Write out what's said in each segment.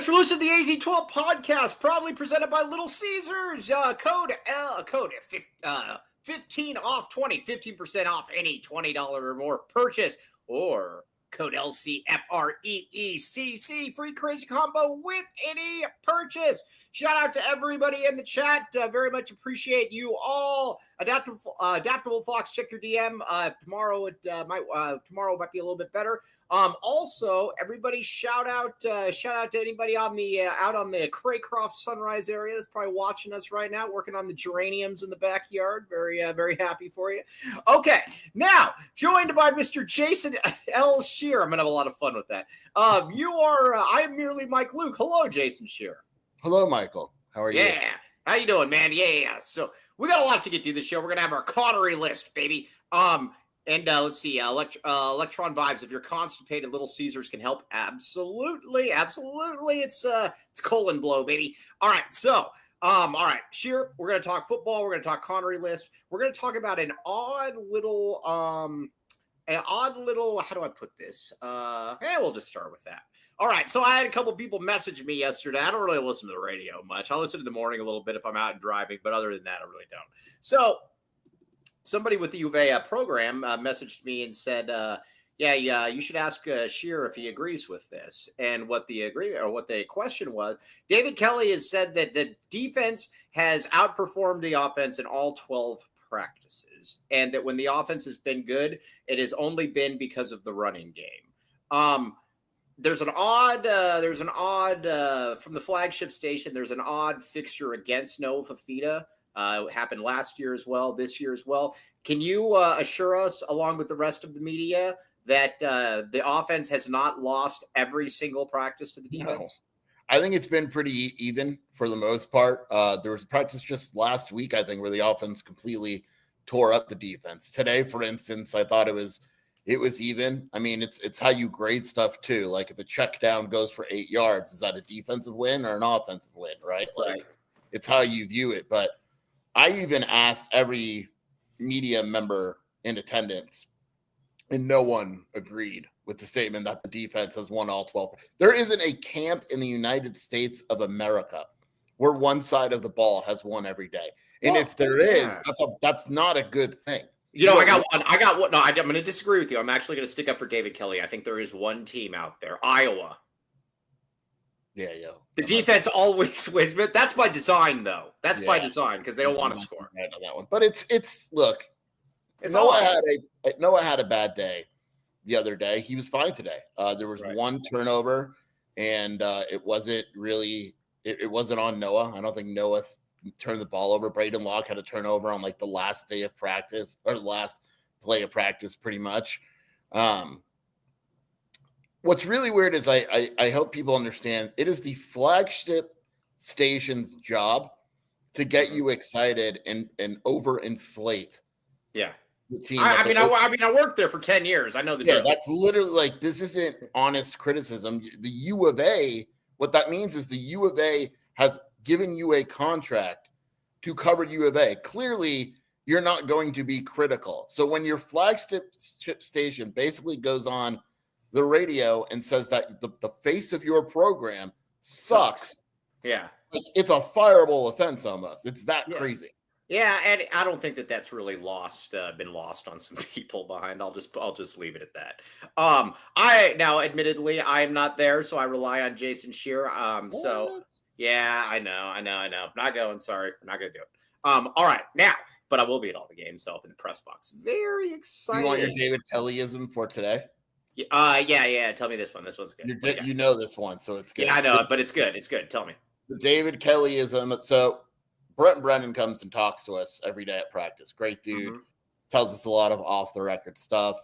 for listening to the AZ12 podcast, proudly presented by Little Caesars. Code 15 off 20, 15% off any $20 or more purchase, or code LCFREECC, free crazy combo with any purchase. Shout out to everybody in the chat. Very much appreciate you all. Adaptable Fox, check your DM. Tomorrow might be a little bit better. Also, everybody shout out to anybody on the out on the Craycroft Sunrise area that's probably watching us right now, working on the geraniums in the backyard. Very happy for you. Okay, now joined by Mr. Jason L. Shear. I'm gonna have a lot of fun with that. I am merely Mike Luke. Hello, Jason Shear. Hello, Michael. How are you? Yeah, how you doing, man? Yeah. So we got a lot to get through this show. We're gonna have our Connery list, baby. Let's see, Electron Vibes. If you're constipated, Little Caesars can help. Absolutely. It's colon blow, baby. All right, so, all right, Sheer, we're going to talk football. We're going to talk Connery list. We're going to talk about an odd little, how do I put this? We'll just start with that. All right, so I had a couple people message me yesterday. I don't really listen to the radio much. I listen in the morning a little bit if I'm out and driving, but other than that, I really don't. So, somebody with the U of A program messaged me and said, you should ask Shear if he agrees with this. And what the question was, David Kelly has said that the defense has outperformed the offense in all 12 practices, and that when the offense has been good, it has only been because of the running game. There's an odd from the flagship station. There's an odd fixture against Noah Fifita. It happened last year as well, this year as well. Can you assure us, along with the rest of the media, that the offense has not lost every single practice to the defense? No. I think it's been pretty even for the most part. There was a practice just last week, I think, where the offense completely tore up the defense. Today, for instance, I thought it was even. I mean, it's how you grade stuff too. Like if a check down goes for 8 yards, is that a defensive win or an offensive win, right? Like it's how you view it. But I even asked every media member in attendance, and no one agreed with the statement that the defense has won all 12. There isn't a camp in the United States of America where one side of the ball has won every day. And if there is, that's not a good thing. I got one. No, I'm going to disagree with you. I'm actually going to stick up for David Kelly. I think there is one team out there, Iowa. Yeah. The defense always wins, but that's by design, though. That's by design because they don't want to score. I know that one, but it's look. Noah had a bad day the other day. He was fine today. There was one turnover, and it wasn't really. It wasn't on Noah. I don't think Noah turned the ball over. Braden Locke had a turnover on like the last day of practice or the last play of practice, pretty much. What's really weird is I hope people understand it is the flagship station's job to get you excited and overinflate. Yeah. The team. I worked there for 10 years. I know the job. That's literally like, this isn't honest criticism. The U of A, what that means is the U of A has given you a contract to cover U of A. Clearly, you're not going to be critical. So when your flagship station basically goes on the radio and says that the face of your program sucks. Yeah. Like, it's a fireable offense almost. It's that crazy. Yeah, and I don't think that that's really been lost on some people behind. I'll just leave it at that. Admittedly, I am not there, so I rely on Jason Shear. So yeah, I know. Not going. Sorry, I'm not gonna do it. All right, now, but I will be at all the games. So up in the press box. Very excited. You want your David Kellyism for today? Yeah. Tell me this one. This one's good. You know this one, so it's good. Yeah, I know it, but it's good. It's good. Tell me. The David Kellyism. So Brent Brennan comes and talks to us every day at practice. Great dude. Mm-hmm. Tells us a lot of off-the-record stuff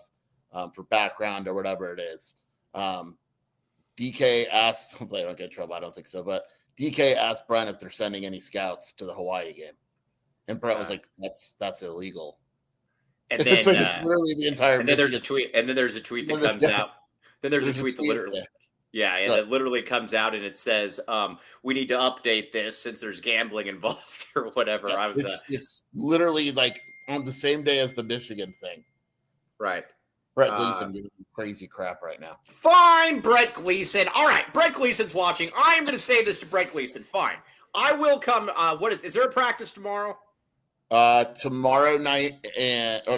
for background or whatever it is. DK asks, hopefully I don't get in trouble, I don't think so, but DK asked Brent if they're sending any scouts to the Hawaii game. And Brent was like, that's illegal. And then it's literally the entire. And then there's a tweet. And then there's a tweet that comes out. Then there's a tweet that literally. Yeah, it literally comes out and it says, "We need to update this since there's gambling involved or whatever." Yeah, it's literally like on the same day as the Michigan thing, right? Brett Gleason giving crazy crap right now. Fine, Brett Gleason. All right, Brett Gleason's watching. I am going to say this to Brett Gleason. Fine. I will come. Is there a practice tomorrow? Tomorrow night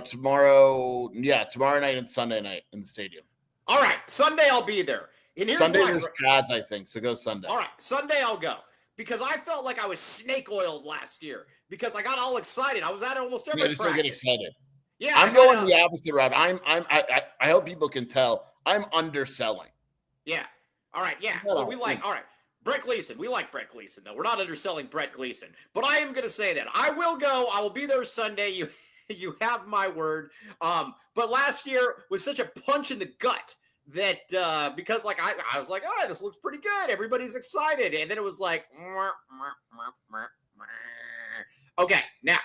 tomorrow night and Sunday night in the stadium. All right, Sunday I'll be there. And here's Sunday why, there's pads, I think, so go Sunday. All right, Sunday I'll go because I felt like I was snake oiled last year because I got all excited. I was at almost every practice. I just don't get excited. Yeah, I'm going the opposite route. I hope people can tell I'm underselling. Yeah. All right. Yeah. But all right. Brett Gleason. We like Brett Gleason, though. We're not underselling Brett Gleason. But I am going to say that. I will go. I will be there Sunday. You have my word. But last year was such a punch in the gut that because like I was like, oh, this looks pretty good. Everybody's excited. And then it was like, okay, now.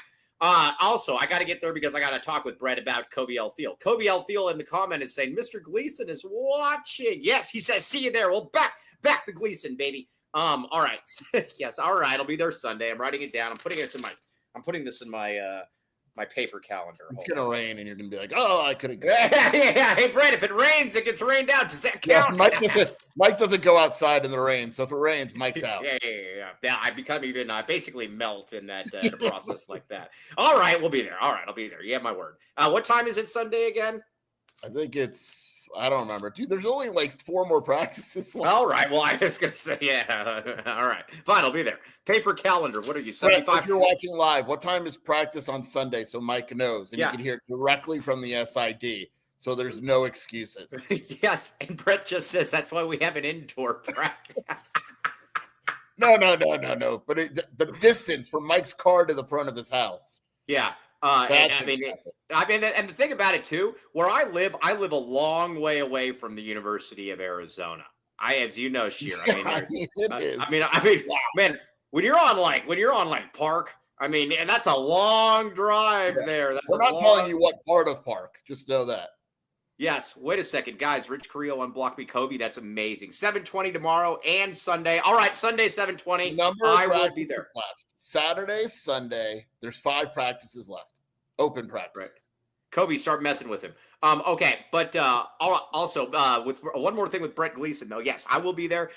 Also, I got to get there because I got to talk with Brett about Kobe L. Thiel. Kobe L. Thiel in the comment is saying, Mr. Gleason is watching. Yes, he says, see you there. Well, back to Gleason, baby. All right. Yes, all right. I'll be there Sunday. I'm writing it down. I'm putting this in my my paper calendar. It's gonna rain, and you're gonna be like, "Oh, I couldn't go." Yeah. Hey, Brett, if it rains, it gets rained out. Does that count? Yeah, Mike doesn't go outside in the rain, so if it rains, Mike's out. Yeah. I become I basically melt in that process like that. All right, we'll be there. All right, I'll be there. You have my word. What time is it Sunday again? I think I don't remember. Dude, there's only like 4 more practices left. All right. Well, I was going to say, yeah. All right. Fine. I'll be there. Paper calendar. What are you, 75? If you're watching live, what time is practice on Sunday so Mike knows? And you can hear it directly from the SID. So there's no excuses. Yes. And Brett just says that's why we have an indoor practice. No. But the distance from Mike's car to the front of his house. Yeah. And the thing about it too, where I live a long way away from the University of Arizona. As you know, Sheer. Man, when you're on Park, and that's a long drive there. We're not telling you what part of Park. Just know that. Yes. Wait a second, guys. Rich Carrillo unblocked me, Kobe. That's amazing. 7:20 tomorrow and Sunday. All right, Sunday 7:20. I will be there. Left. Saturday, Sunday. There's 5 practices left. Open practice. Right. Kobe, start messing with him. Okay, but also with one more thing with Brett Gleason, though. Yes, I will be there.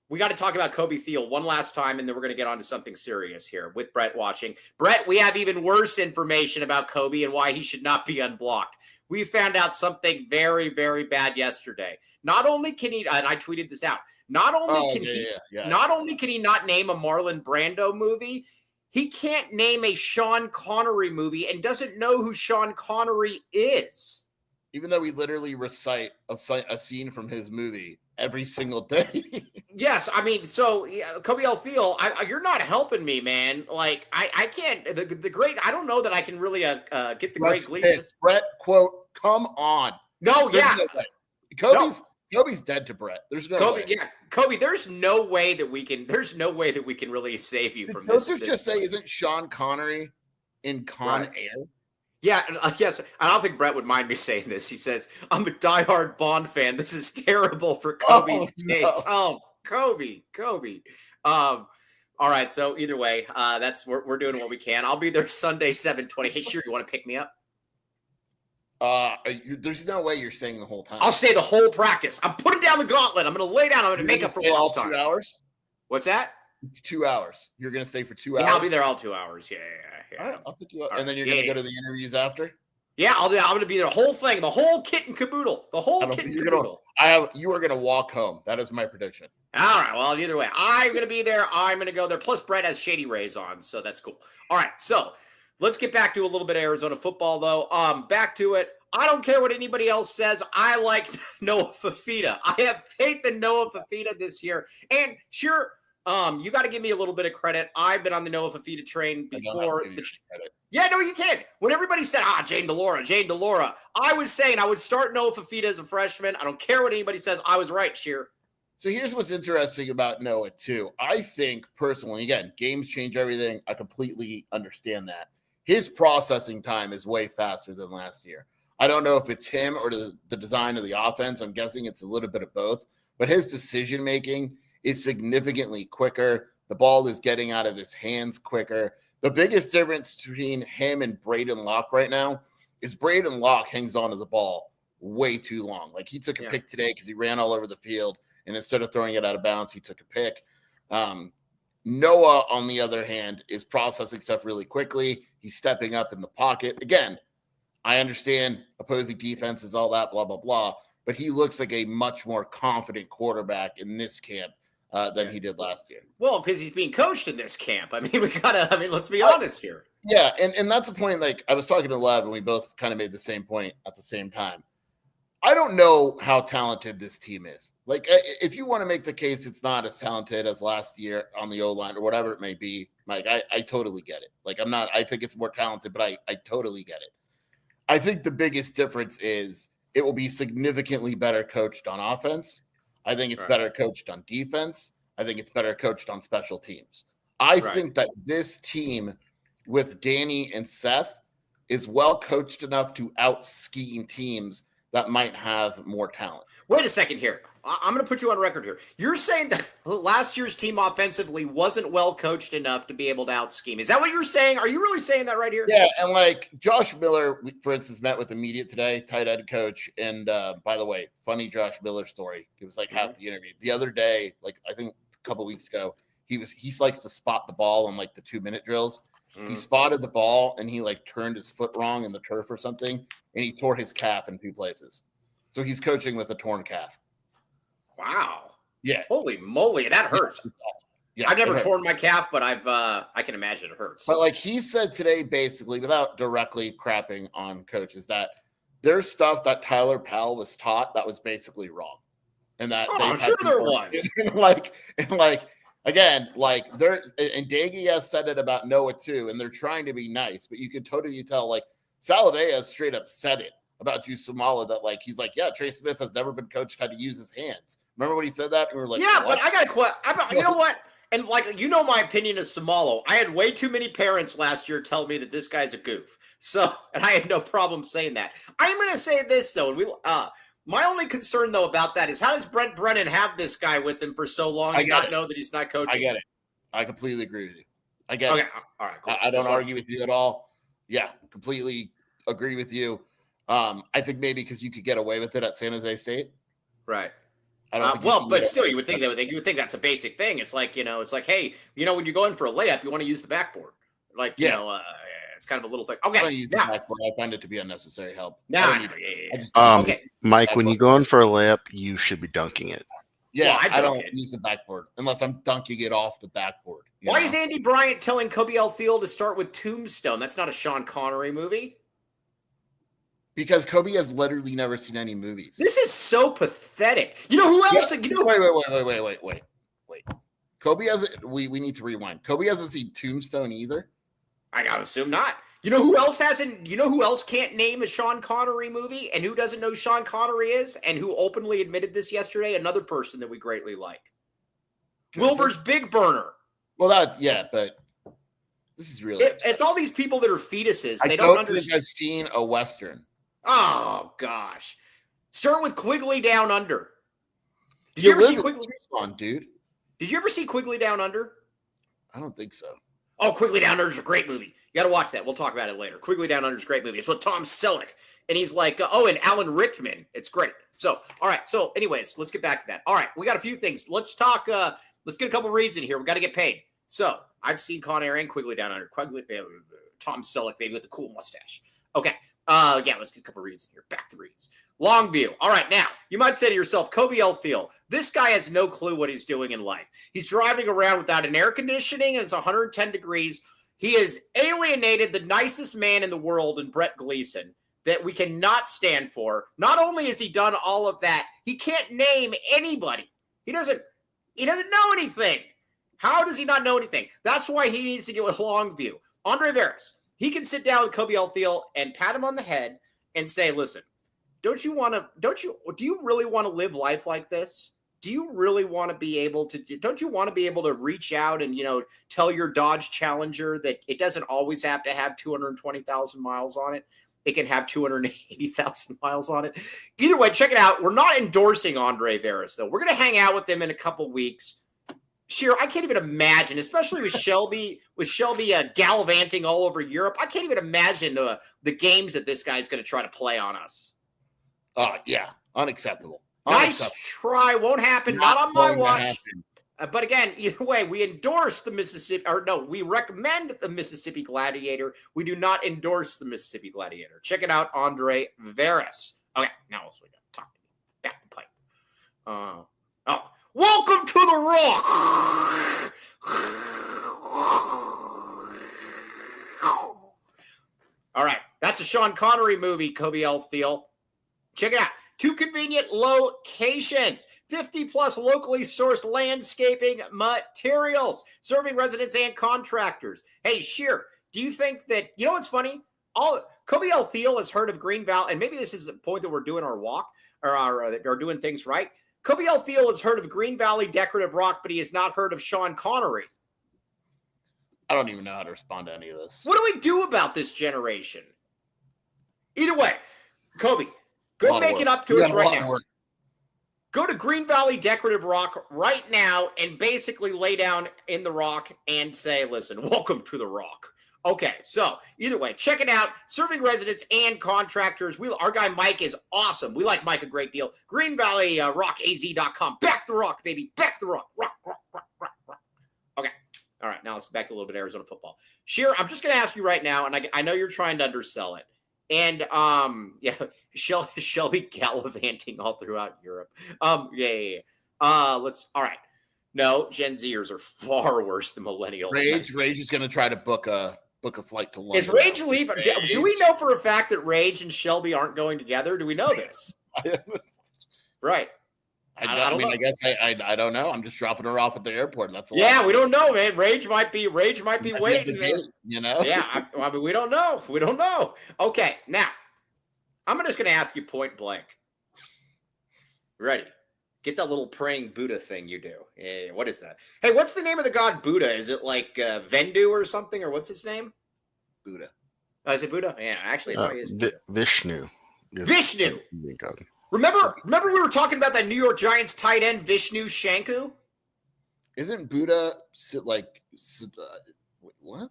We got to talk about Kobe Thiel one last time, and then we're going to get on to something serious here with Brett watching. Brett, we have even worse information about Kobe and why he should not be unblocked. We found out something very, very bad yesterday. Not only can he, and I tweeted this out, not only can he not name a Marlon Brando movie, he can't name a Sean Connery movie and doesn't know who Sean Connery is. Even though we literally recite a scene from his movie every single day. Yes, so Kobe L. Thiel, you're not helping me, man. Like, I can't, the great, I don't know that I can really get the great Gleason. Brett, quote, come on. No, There's no way. Kobe's dead to Brett. There's no way. Yeah, Kobe, there's no way that we can really save you from this. Did just say, isn't Sean Connery in Con Air? Yeah, yes. I don't think Brett would mind me saying this. He says, I'm a diehard Bond fan. This is terrible for Kobe's case. No. Oh, Kobe. All right, so either way, we're doing what we can. I'll be there Sunday, 7:20. Hey, sure, you want to pick me up? There's no way you're staying the whole time. I'll stay the whole practice. I'm putting down the gauntlet. I'm going to lay down. I'm going to make up for lost time. 2 hours? What's that? It's 2 hours. You're going to stay for 2 hours? Yeah, I'll be there all 2 hours. Yeah. All right, I'll pick you up. And then you're going to go to the interviews after? Yeah, I'm going to be there. The whole thing, the whole kit and caboodle. The whole kit and caboodle. You are going to walk home. That is my prediction. All right, well, either way, I'm going to be there. I'm going to go there. Plus, Brett has Shady Rays on, so that's cool. All right, so let's get back to a little bit of Arizona football, though. Back to it. I don't care what anybody else says. I like Noah Fifita. I have faith in Noah Fifita this year. And sure, you got to give me a little bit of credit. I've been on the Noah Fifita train before. Yeah, no, you can. When everybody said, Jane DeLora, I was saying I would start Noah Fifita as a freshman. I don't care what anybody says. I was right, Sheer. So here's what's interesting about Noah, too. I think, personally, again, games change everything. I completely understand that. His processing time is way faster than last year. I don't know if it's him or the design of the offense. I'm guessing it's a little bit of both. But his decision-making is significantly quicker. The ball is getting out of his hands quicker. The biggest difference between him and Braden Locke right now is Braden Locke hangs on to the ball way too long. Like he took a pick today because he ran all over the field, and instead of throwing it out of bounds, he took a pick. Noah, on the other hand, is processing stuff really quickly. He's stepping up in the pocket. Again, I understand opposing defenses, all that, blah, blah, blah, but he looks like a much more confident quarterback in this camp than he did last year. Well, because he's being coached in this camp. I mean, let's be honest here. Yeah, and that's a point, like, I was talking to Lev, and we both kind of made the same point at the same time. I don't know how talented this team is. Like, if you want to make the case it's not as talented as last year on the O-line or whatever it may be, Mike, I totally get it. Like, I think it's more talented, but I totally get it. I think the biggest difference is it will be significantly better coached on offense. I think it's better coached on defense. I think it's better coached on special teams. I think that this team with Danny and Seth is well coached enough to out-scheme teams that might have more talent. Wait a second here. I'm going to put you on record here. You're saying that last year's team offensively wasn't well coached enough to be able to out-scheme. Is that what you're saying? Are you really saying that right here? Yeah, and like Josh Miller, for instance, met with the media today, tight end coach. And by the way, funny Josh Miller story. It was like half the interview. The other day, like I think a couple weeks ago, he likes to spot the ball on like the 2-minute drills. He spotted the ball and he like turned his foot wrong in the turf or something, and he tore his calf in 2 places. So he's coaching with a torn calf. Wow. Yeah. Holy moly, that hurts. Yeah, I've never torn my calf, but I can imagine it hurts. But like he said today, basically, without directly crapping on coaches, that there's stuff that Tyler Powell was taught that was basically wrong, and that I'm sure there was. Again, like they're and Daggy has said it about Noah too, and they're trying to be nice, but you could totally tell like Salavea straight up said it about Jusumala that like he's like, yeah, Trey Smith has never been coached how to use his hands. Remember when he said that? And we were like, yeah, what? But I got a question. You know what? And like my opinion is Samalo. I had way too many parents last year tell me that this guy's a goof. So, and I have no problem saying that. I'm going to say this though, and my only concern, though, about that is how does Brent Brennan have this guy with him for so long and not know that he's not coaching? I get it. I completely agree with you. I get it. All right, cool. I don't argue with you at all. Yeah, completely agree with you. I think maybe because you could get away with it at San Jose State. Right. I don't think but still, you would think that's a basic thing. It's like, hey, when you're going for a layup, you want to use the backboard. Like, it's kind of a little thing. Okay. I don't use the backboard. I find it to be unnecessary help. Okay. Mike, when you go in for a layup, you should be dunking it. Yeah, well, I don't use the backboard unless I'm dunking it off the backboard. Why is Andy Bryant telling Kobe L. Field to start with Tombstone? That's not a Sean Connery movie. Because Kobe has literally never seen any movies. This is so pathetic. You know who else? Wait. Kobe hasn't. We need to rewind. Kobe hasn't seen Tombstone either. I gotta assume not. You know who else hasn't? You know who else can't name a Sean Connery movie, and who doesn't know who Sean Connery is, and who openly admitted this yesterday? Another person that we greatly like, Wilbur's Big Burner. Well, but this is really. It's all these people that are fetuses. They don't understand. I've seen a Western. Oh gosh, start with Quigley Down Under. Did you ever see Quigley? Dude. Did you ever see Quigley Down Under? I don't think so. Oh, Quigley Down Under is a great movie. You got to watch that. We'll talk about it later. Quigley Down Under is a great movie. It's with Tom Selleck. And he's like, and Alan Rickman. It's great. So, all right. So, anyways, let's get back to that. All right. We got a few things. Let's talk. Let's get a couple reads in here. We got to get paid. So, I've seen Connery and Quigley Down Under. Tom Selleck, baby, with the cool mustache. Okay. Let's get a couple reads in here. Back to reads. Longview. All right, now, you might say to yourself, Kobe L. Field, this guy has no clue what he's doing in life. He's driving around without an air conditioning, and it's 110 degrees. He has alienated the nicest man in the world in Brett Gleason that we cannot stand for. Not only has he done all of that, he can't name anybody. He doesn't know anything. How does he not know anything? That's why he needs to get with Longview. Andre Veras, he can sit down with Kobe L. Field and pat him on the head and say, listen, do you really want to live life like this? Do you really want to be able to, don't you want to be able to reach out and, tell your Dodge Challenger that it doesn't always have to have 220,000 miles on it. It can have 280,000 miles on it. Either way, check it out. We're not endorsing Andre Veras, though. We're going to hang out with him in a couple weeks. Sheer, I can't even imagine, especially with Shelby gallivanting all over Europe. I can't even imagine the games that this guy's going to try to play on us. Yeah, unacceptable. Nice try, won't happen. Not on my watch. But again, either way, we endorse the we recommend the Mississippi Gladiator. We do not endorse the Mississippi Gladiator. Check it out, Andre Veras. Okay, now else we got to talk to me. Back the pipe. Welcome to the Rock. All right, that's a Sean Connery movie, Kobe L. Thiel. Check it out. 2 convenient locations, 50+ locally sourced landscaping materials, serving residents and contractors. Hey, Sheer, do you think that, you know what's funny? Kobe L. Thiel has heard of Green Valley, and maybe this is the point that we're doing our walk, or doing things right. Kobe L. Thiel has heard of Green Valley Decorative Rock, but he has not heard of Sean Connery. I don't even know how to respond to any of this. What do we do about this generation? Either way, Kobe, go make it up to us right now. Go to Green Valley Decorative Rock right now and basically lay down in the rock and say, listen, welcome to the Rock. Okay, so either way, check it out. Serving residents and contractors. Our guy Mike is awesome. We like Mike a great deal. Green Valley RockAZ.com. Back the Rock, baby. Back the Rock. Rock, rock, rock, rock, rock. Okay. All right, now let's back a little bit to Arizona football. Sheer, I'm just going to ask you right now, and I know you're trying to undersell it. And Shelby gallivanting all throughout Europe. All right. No, Gen Zers are far worse than millennials. Rage is going to try to book a flight to London. Is Rage leaving? Do we know for a fact that Rage and Shelby aren't going together? Do we know this? Right. I mean, I guess I don't know. I'm just dropping her off at the airport. That's we don't know, man. Rage might be waiting. You know? Yeah, I mean, we don't know. We don't know. Okay, now I'm just going to ask you point blank. Ready? Get that little praying Buddha thing you do. What is that? Hey, what's the name of the god Buddha? Is it like Vendu or something, or what's his name? Buddha. Oh, is it Buddha? Yeah, actually, it probably is. Vishnu. Vishnu. Remember we were talking about that New York Giants tight end Vishnu Shanku? Isn't Buddha like what?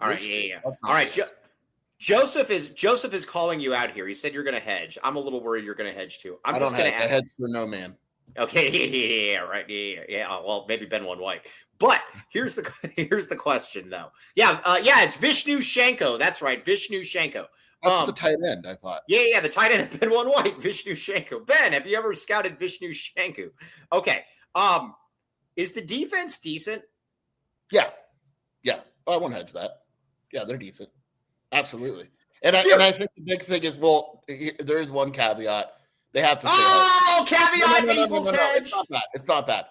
All right, yeah. All right, Joseph is calling you out here. He said you're going to hedge. I'm a little worried you're going to hedge too. I'm just going to hedge for no man. Okay, right, yeah. Well, maybe Ben One White, but here's the question though. Yeah, it's Vishnu Shanko. That's right, Vishnu Shanko. That's the tight end, I thought. Yeah, the tight end of Ben One White, Vishnu Shanko. Ben, have you ever scouted Vishnu Shanko? Okay. Is the defense decent? Yeah. I won't hedge that. Yeah, they're decent. Absolutely. And I think the big thing is, there is one caveat. They have to stay caveat equals hedge. It's not that.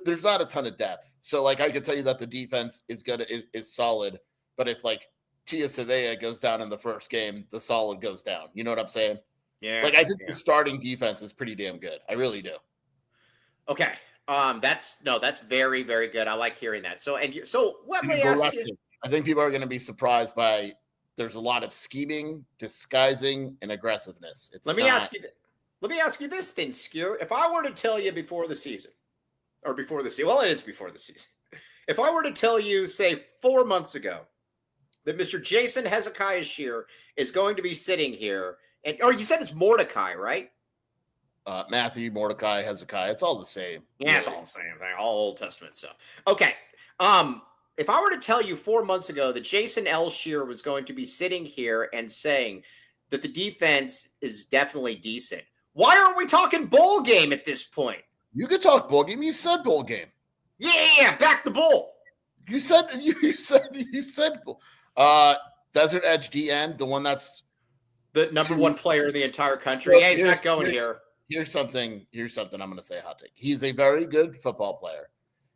There's not a ton of depth. So, like, I could tell you that the defense is good, is solid. But if, like, Tia Savea goes down in the first game, the solid goes down. You know what I'm saying? Yeah. Like, I think the starting defense is pretty damn good. I really do. Okay. That's very, very good. I like hearing that. So let me ask you. I think people are going to be surprised by there's a lot of scheming, disguising, and aggressiveness. Let me ask you this then, Skew. If I were to tell you before the season, it is before the season. If I were to tell you, say, 4 months ago, that Mr. Jason Hezekiah Shear is going to be sitting here, or you said it's Mordecai, right? Matthew, Mordecai, Hezekiah, it's all the same. Yeah, it's all the same thing, all Old Testament stuff. Okay. If I were to tell you 4 months ago that Jason L. Shear was going to be sitting here and saying that the defense is definitely decent, why aren't we talking bowl game at this point? You could talk bowl game. You said bowl game. Yeah, back the bowl. You said Desert Edge DN, the one that's the number one player in the entire country. Yeah, he's not going here. Here's something I'm going to say a hot take. He's a very good football player.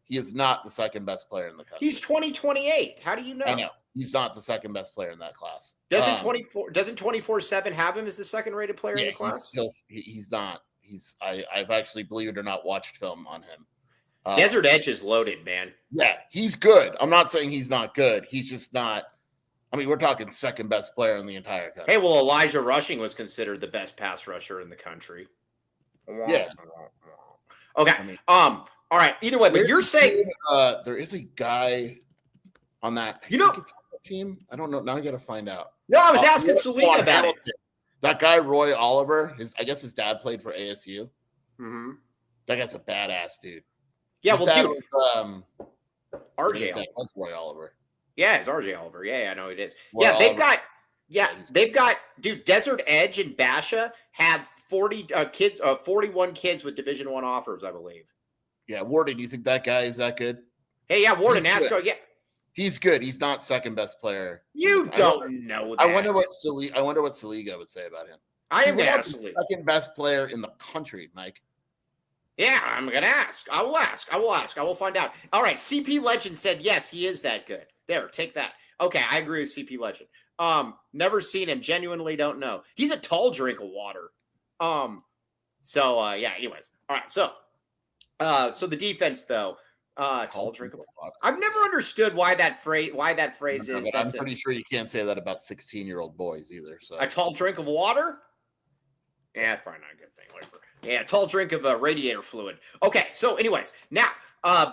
He is not the second best player in the country. He's 2028. How do you know? I know. He's not the second best player in that class. Doesn't 24/7 have him as the second rated player in the class? He's not. I've actually, believe it or not, watched film on him. Desert Edge is loaded, man. Yeah, he's good. I'm not saying he's not good. He's just not. I mean, we're talking second best player in the entire country. Hey, well, Elijah Rushing was considered the best pass rusher in the country. Yeah. Okay. I mean, All right. Either way, but you're saying there is a guy on that. I You know- think it's on the team. I don't know. Now I got to find out. no. I was asking Roy Selena about Hamilton. it. That guy Roy Oliver. I guess his dad played for ASU. Mm-hmm. That guy's a badass dude. Yeah. His Well, dad dude, was, RJ. his dad was Roy Oliver. Yeah, it's RJ Oliver. Yeah, I know it is. Roy Yeah, they've Oliver. got. Yeah, Yeah, he's- they've got. Dude, Desert Edge and Basha have 40 kids, 41 kids with Division I offers, I believe. Yeah, Warden. You think that guy is that good? Hey, yeah, Warden, He's ask. good. Yeah, He's good. He's not second best player. you don't know that. I wonder what Saliga would say about him. I am He gonna was ask. the second best player in the country, Mike. Yeah, I'm gonna ask. I will ask. I will find out. All right, CP Legend said yes, he is that good. There, take that. Okay, I agree with CP Legend. Never seen him. Genuinely don't know. He's a tall drink of water. Yeah. Anyways, all right. So the defense though. Tall drink of water. I've never understood why that phrase. is. I'm pretty sure you can't say that about 16-year-old boys either. So A tall drink of water. Yeah, that's probably not a good thing. Whatever. Yeah, tall drink of radiator fluid. Okay, so anyways, now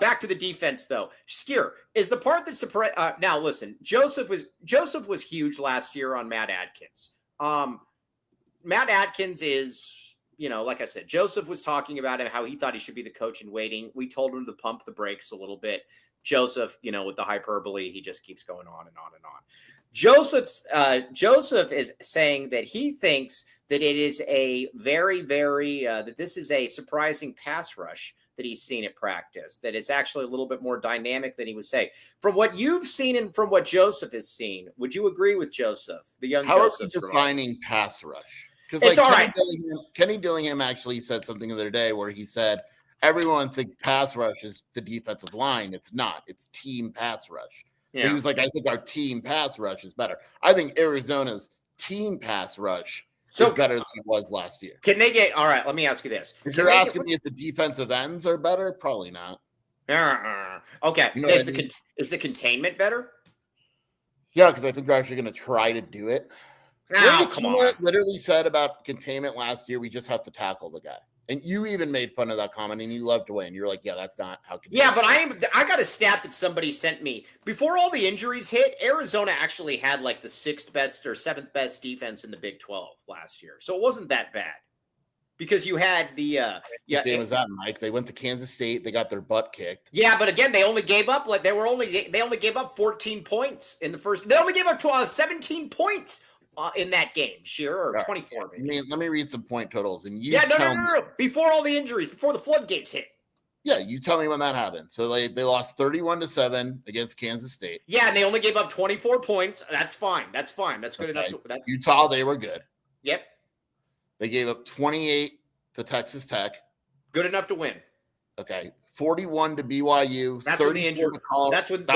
back to the defense though. Skier is the part that surprised. Now listen, Joseph was huge last year on Matt Adkins. Matt Adkins is, like I said, Joseph was talking about him, how he thought he should be the coach in waiting. We told him to pump the brakes a little bit. Joseph, with the hyperbole, he just keeps going on and on and on. Joseph is saying that he thinks that it is a very, very that this is a surprising pass rush that he's seen at practice, that it's actually a little bit more dynamic than he would say. From what you've seen and from what Joseph has seen, would you agree with Joseph, the young how Joseph? are you defining pass rush? Because It's all right. Kenny Dillingham actually said something the other day where he said everyone thinks pass rush is the defensive line. It's not. It's team pass rush. So he was like, I think our team pass rush is better. I think Arizona's team pass rush is better than it was last year. Can they get all right? Let me ask you this: If you're asking me if the defensive ends are better, probably not. Okay, You know is what I mean? is the containment better? Yeah, because I think they're actually going to try to do it. No, come on. Literally said about containment last year, we just have to tackle the guy. And you even made fun of that comment, and you loved to win. You're like, yeah, that's not how. Yeah, but I got a stat that somebody sent me before all the injuries hit. Arizona actually had like the 6th best or 7th best defense in the Big 12 last year, so it wasn't that bad. Because you had the What game was that, Mike? They went to Kansas State. They got their butt kicked. Yeah, but again, they only gave up they only gave up 14 points in the first. They only gave up 17 points. In that game, or 24. Maybe. Let me read some point totals. And you no. Before all the injuries, before the floodgates hit. Yeah, you tell me when that happened. So they lost 31-7 against Kansas State. Yeah, and they only gave up 24 points. That's fine. That's good enough. Utah, they were good. Yep. They gave up 28 to Texas Tech. Good enough to win. Okay. 41 to BYU. That's when the injury. That's when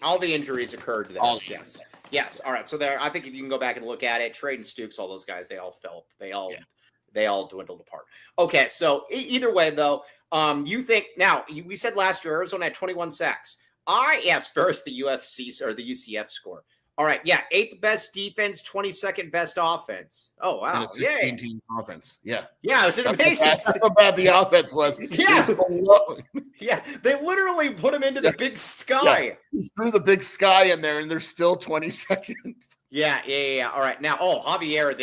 all the injuries occurred to them. Yes. Yes. All right. So there, I think if you can go back and look at it, Trade and Stukes, all those guys, they all dwindled apart. Okay. So either way, though, you think now we said last year Arizona had 21 sacks. I asked first the UFC or the UCF score. All right. Yeah. 8th best defense, 22nd best offense. Oh, wow. And a 16-team offense. Yeah. Yeah. It was amazing. That's how bad the offense was. Yeah. Yeah. They literally put him into the big sky. Yeah. He threw the big sky in there, and there's still 20 seconds. Yeah. All right. Now, Javier,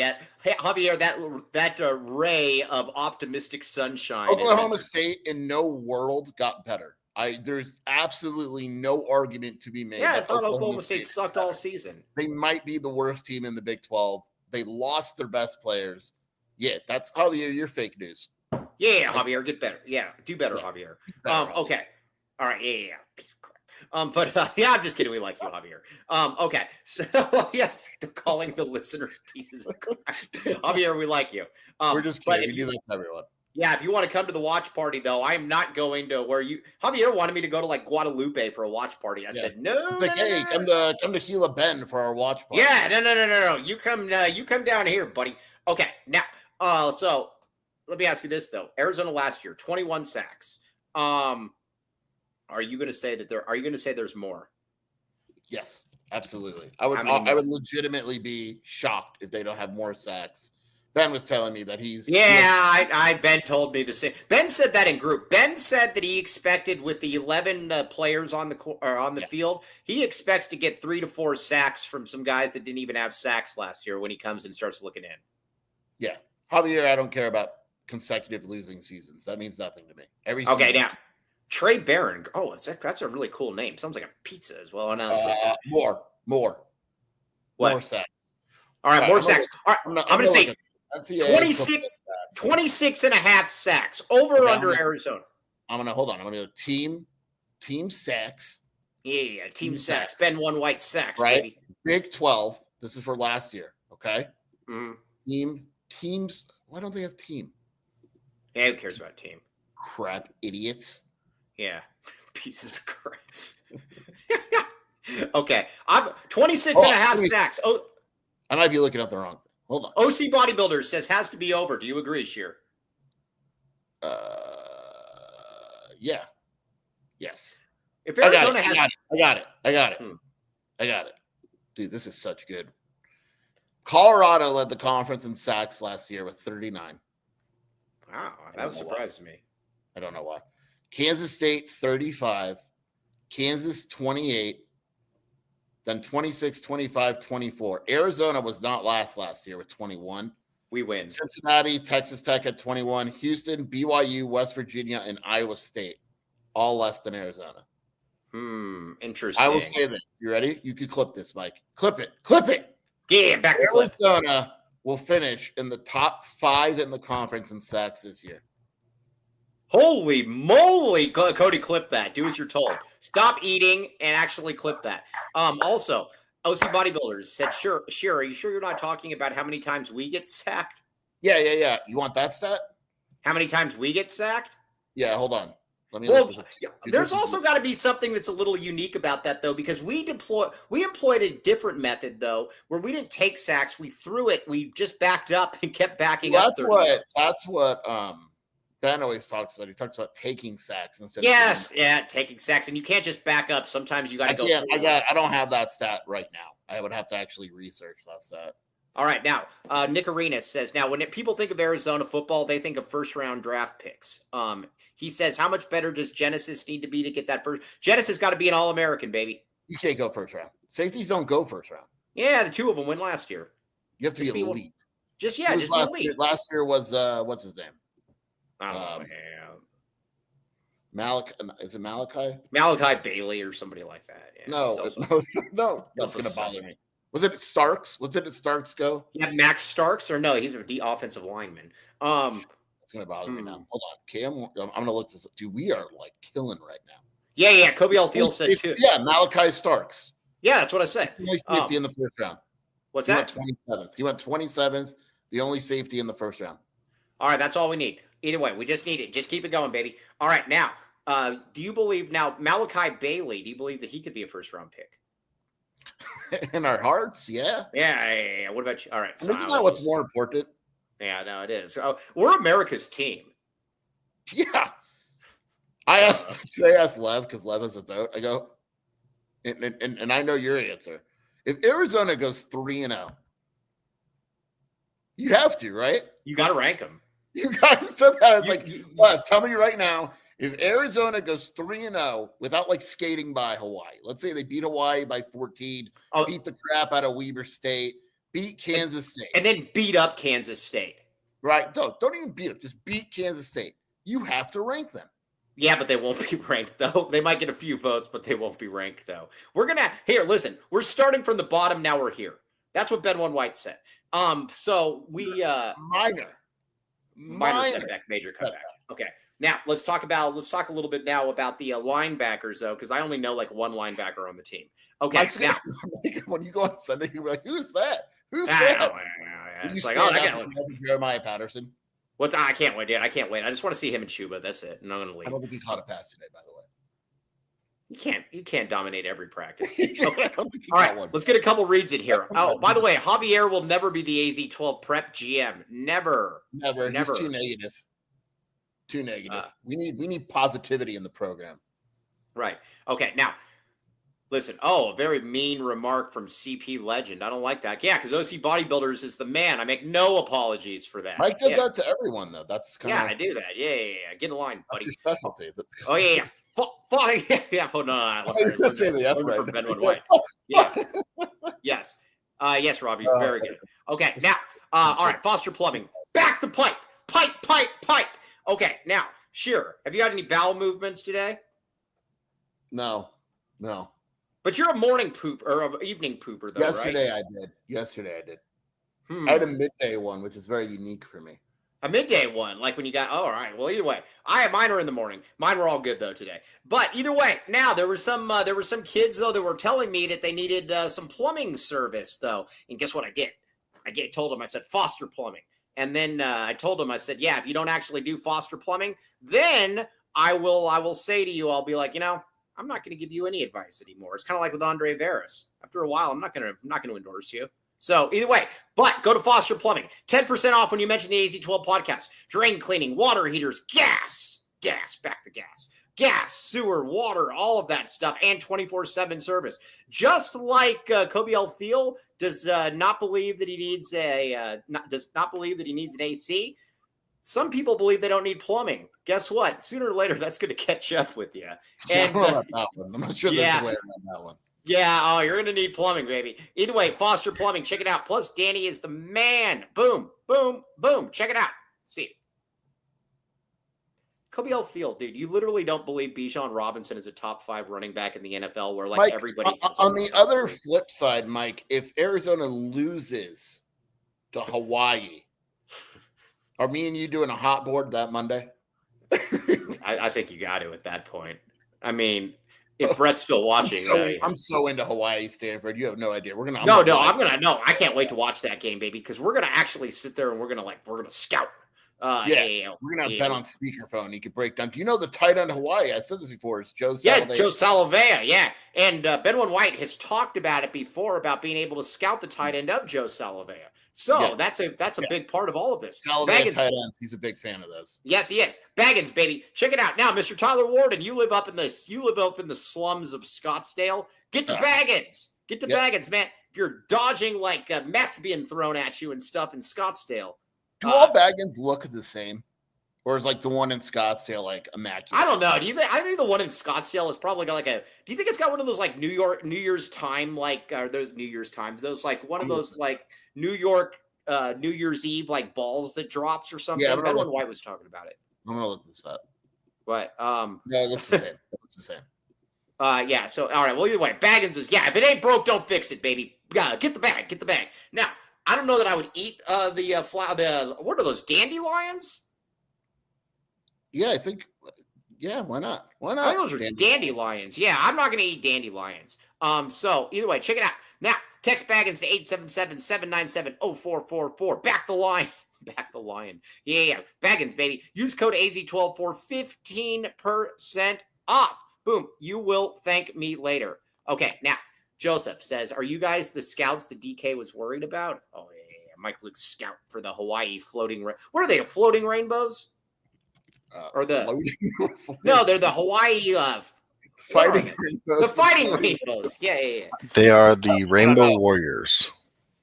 that ray of optimistic sunshine. Oklahoma State in no world got better. There's absolutely no argument to be made. Yeah, I thought Oklahoma State sucked all season. They might be the worst team in the Big 12. They lost their best players. Yeah, that's Javier. You're fake news. Yeah, Javier, get better. Yeah, do better, Javier. Okay. All right. Yeah. Piece of crap. But yeah, I'm just kidding. We like you, Javier. Okay. So yes, calling the listeners pieces of crap. Javier, we like you. We're just kidding. We do that to everyone. Yeah, if you want to come to the watch party, though, I am not going to where you. Javier wanted me to go to like Guadalupe for a watch party. I said no. It's like, hey, come to Gila Bend for our watch party. Yeah, no. You come down here, buddy. Okay, now, so let me ask you this though. Arizona last year, 21 sacks. Are you going to say that there? Are you going to say there's more? Yes, absolutely. I would legitimately be shocked if they don't have more sacks Ben was telling me that he's. Ben told me the same. Ben said that in group. Ben said that he expected with the 11 players on the field, he expects to get 3 to 4 sacks from some guys that didn't even have sacks last year when he comes and starts looking in. Yeah, Javier, I don't care about consecutive losing seasons. That means nothing to me. Okay, now Trey Barron. Oh, that's a really cool name. Sounds like a pizza as well. More sacks. All right, more sacks. All right, I'm going to say 26 and a half sacks. Over or under Arizona? I'm going to go team sacks. Yeah, team sacks. Ben One White sacks, right? Baby. Big 12. This is for last year, okay? Mm-hmm. Teams. Why don't they have team? Yeah, who cares about team? Crap, idiots. Yeah, pieces of crap. Okay, I'm 26 and a half sacks. Oh, I might be looking up the wrong thing. Hold on. OC Bodybuilder says has to be over. Do you agree, Sheer? Yeah. Yes. If Arizona I got it. Dude, this is such good. Colorado led the conference in sacks last year with 39. Wow, that surprised me. I don't know why. Kansas State 35, Kansas 28, then 26, 25, 24. Arizona was not last year with 21. We win. Cincinnati, Texas Tech at 21, Houston, BYU, West Virginia, and Iowa State, all less than Arizona. Interesting. I will say this. You ready? You could clip this, Mike. Clip it. Yeah, back to Arizona will finish in the top 5 in the conference in sacks this year. Holy moly, Cody, clip that. Do as you're told. Stop eating and actually clip that. Also, OC Bodybuilders said, sure, are you sure you're not talking about how many times we get sacked? Yeah. You want that stat? How many times we get sacked? Yeah, hold on. There's also got to be something that's a little unique about that, though, because we employed a different method, though, where we didn't take sacks. We threw it. We just backed up and kept backing up. That's what Ben always talks about. He talks about taking sacks instead. Taking sacks, and you can't just back up. Sometimes you got to go. I don't have that stat right now. I would have to actually research that stat. All right, now Nick Arenas says, now when people think of Arizona football, they think of first-round draft picks. He says, how much better does Genesis need to be to get that first? Genesis got to be an All-American, baby. You can't go first round. Safeties don't go first round. Yeah, the 2 of them went last year. You have to be elite. Just be elite. Last year was what's his name? I don't know. Is it Malachi? Malachi Bailey or somebody like that. Yeah, no. That's going to bother me. Was it Starks? Starks go? Yeah, Max Starks, or no? He's a offensive lineman. It's going to bother me now. Hold on, Cam. I'm going to look this up. Dude, we are like killing right now. Yeah. Kobe Alfield said too. Yeah, Malachi Starks. Yeah, that's what I say. Only safety in the first round. What's that? He went 27th. The only safety in the first round. All right, that's all we need. Either way, we just need it. Just keep it going, baby. All right, now, do you believe now Malachi Bailey? Do you believe that he could be a first-round pick? In our hearts, yeah. Yeah. What about you? All right. So isn't that what's more important? Yeah, no, it is. We're America's team. Yeah. I asked Lev, because Lev has a vote. I go, and I know your answer. If Arizona goes 3-0, you have to, right? You got to rank them. You guys said that. Lev, tell me right now, if Arizona goes 3-0 without like skating by Hawaii, let's say they beat Hawaii by 14, beat the crap out of Weber State, beat Kansas State. And then beat up Kansas State. Right. No, don't even beat them. Just beat Kansas State. You have to rank them. Yeah, but they won't be ranked, though. They might get a few votes, but they won't be ranked, though. Listen, we're starting from the bottom. Now we're here. That's what Ben One White said. So we minor setback, major comeback. Okay. Now let's talk a little bit now about the linebackers, though, because I only know like one linebacker on the team. Okay. Now, when you go on Sunday, you're like, "Who's that? Who's that?" It's like, "Oh, that guy looks Jeremiah Patterson." I can't wait, dude. I can't wait. I just want to see him and Chuba. That's it. And I'm gonna leave. I don't think he caught a pass today, by the way. You can't dominate every practice. Okay. All right, let's get a couple reads in here. Oh, by the way, Javier will never be the AZ-12 prep GM. Never. He's too negative. Too negative. We need positivity in the program. Right. Okay. Now, Listen, a very mean remark from CP Legend. I don't like that. Yeah, because OC Bodybuilders is the man. I make no apologies for that. Mike does that to everyone, though. That's kind of I do that. Yeah. Get in line, that's buddy. your specialty. Oh yeah. Hold on. Let's say the F Learn right. from Ben White. Yeah. Yes. Yes, Robbie. Very good. Okay. Now, all right. Foster Plumbing. Back the pipe. Pipe. Okay. Now, sure. Have you had any bowel movements today? No. But you're a morning poop or an evening pooper, though, Yesterday right? I did. I had a midday one, which is very unique for me. A midday one, like when you got. Oh, all right. Well, either way, mine are in the morning. Mine were all good though today. But either way, now there were some kids though that were telling me that they needed some plumbing service though. And guess what I did? Told them I said Foster Plumbing, and then I told them I said, yeah, if you don't actually do Foster Plumbing, then I will say to you, I'll be like, I'm not going to give you any advice anymore. It's kind of like with Andre Veras. After a while, I'm not going to endorse you. So either way, but go to Foster Plumbing. 10% off when you mention the AZ12 podcast. Drain cleaning, water heaters, gas, back the gas, sewer, water, all of that stuff, and 24/7 service. Just like Kobe L. Thiel does not believe that he needs an AC. Some people believe they don't need plumbing. Guess what? Sooner or later, that's going to catch up with you. And that one. I'm not sure there's a way around that one. Yeah, you're going to need plumbing, baby. Either way, Foster Plumbing, check it out. Plus, Danny is the man. Boom. Check it out. See it. Kobe L. Field, dude, you literally don't believe Bijan Robinson is a top 5 running back in the NFL where, like, Mike, everybody... On the other flip side, Mike, if Arizona loses to Hawaii, are me and you doing a hot board that Monday? I think you got to at that point. I mean... If Brett's still watching, I'm so into Hawaii, Stanford. You have no idea. I can't wait to watch that game, baby, because we're gonna actually sit there and we're gonna scout. We're gonna have Ben on speakerphone. He could break down. Do you know the tight end of Hawaii? I said this before. It's Joe Salavea. Yeah, Joe Salavea. Yeah, and Ben White has talked about it before about being able to scout the tight end of Joe Salavea. So that's a big part of all of this. Salavea tight ends. He's a big fan of those. Yes, he is. Baggins, baby, check it out now, Mr. Tyler Warden. You live up in the slums of Scottsdale. Get to Baggins. Get to Baggins, man. If you're dodging like meth being thrown at you and stuff in Scottsdale. Do all Baggins look the same? Or is like the one in Scottsdale like immaculate? I don't know. I think the one in Scottsdale is probably got do you think it's got one of those like New Year's time, like those New Year's times, those like one of those like New York New Year's Eve like balls that drops or something? Yeah, Ben White was talking about it. I'm gonna look this up. But no, it looks the same. It's the same. Yeah. So all right. Well, either way, Baggins is if it ain't broke, don't fix it, baby. Get the bag. Now, I don't know that I would eat the what are those dandelions? Yeah, I think. Yeah, why not? Why not? I think those are dandelions. Yeah, I'm not going to eat dandelions. So either way, check it out. Now, text Baggins to 877-797-0444. Back the line. Back the line. Yeah. Baggins, baby. Use code AZ12 for 15% off. Boom. You will thank me later. Okay, now, Joseph says, are you guys the scouts the DK was worried about? Oh, yeah. Mike Luke's scout for the Hawaii floating... What are they, floating rainbows? Or the no, they're the Hawaii fighting rainbows. The fighting rainbows. Yeah. They are the Rainbow Warriors.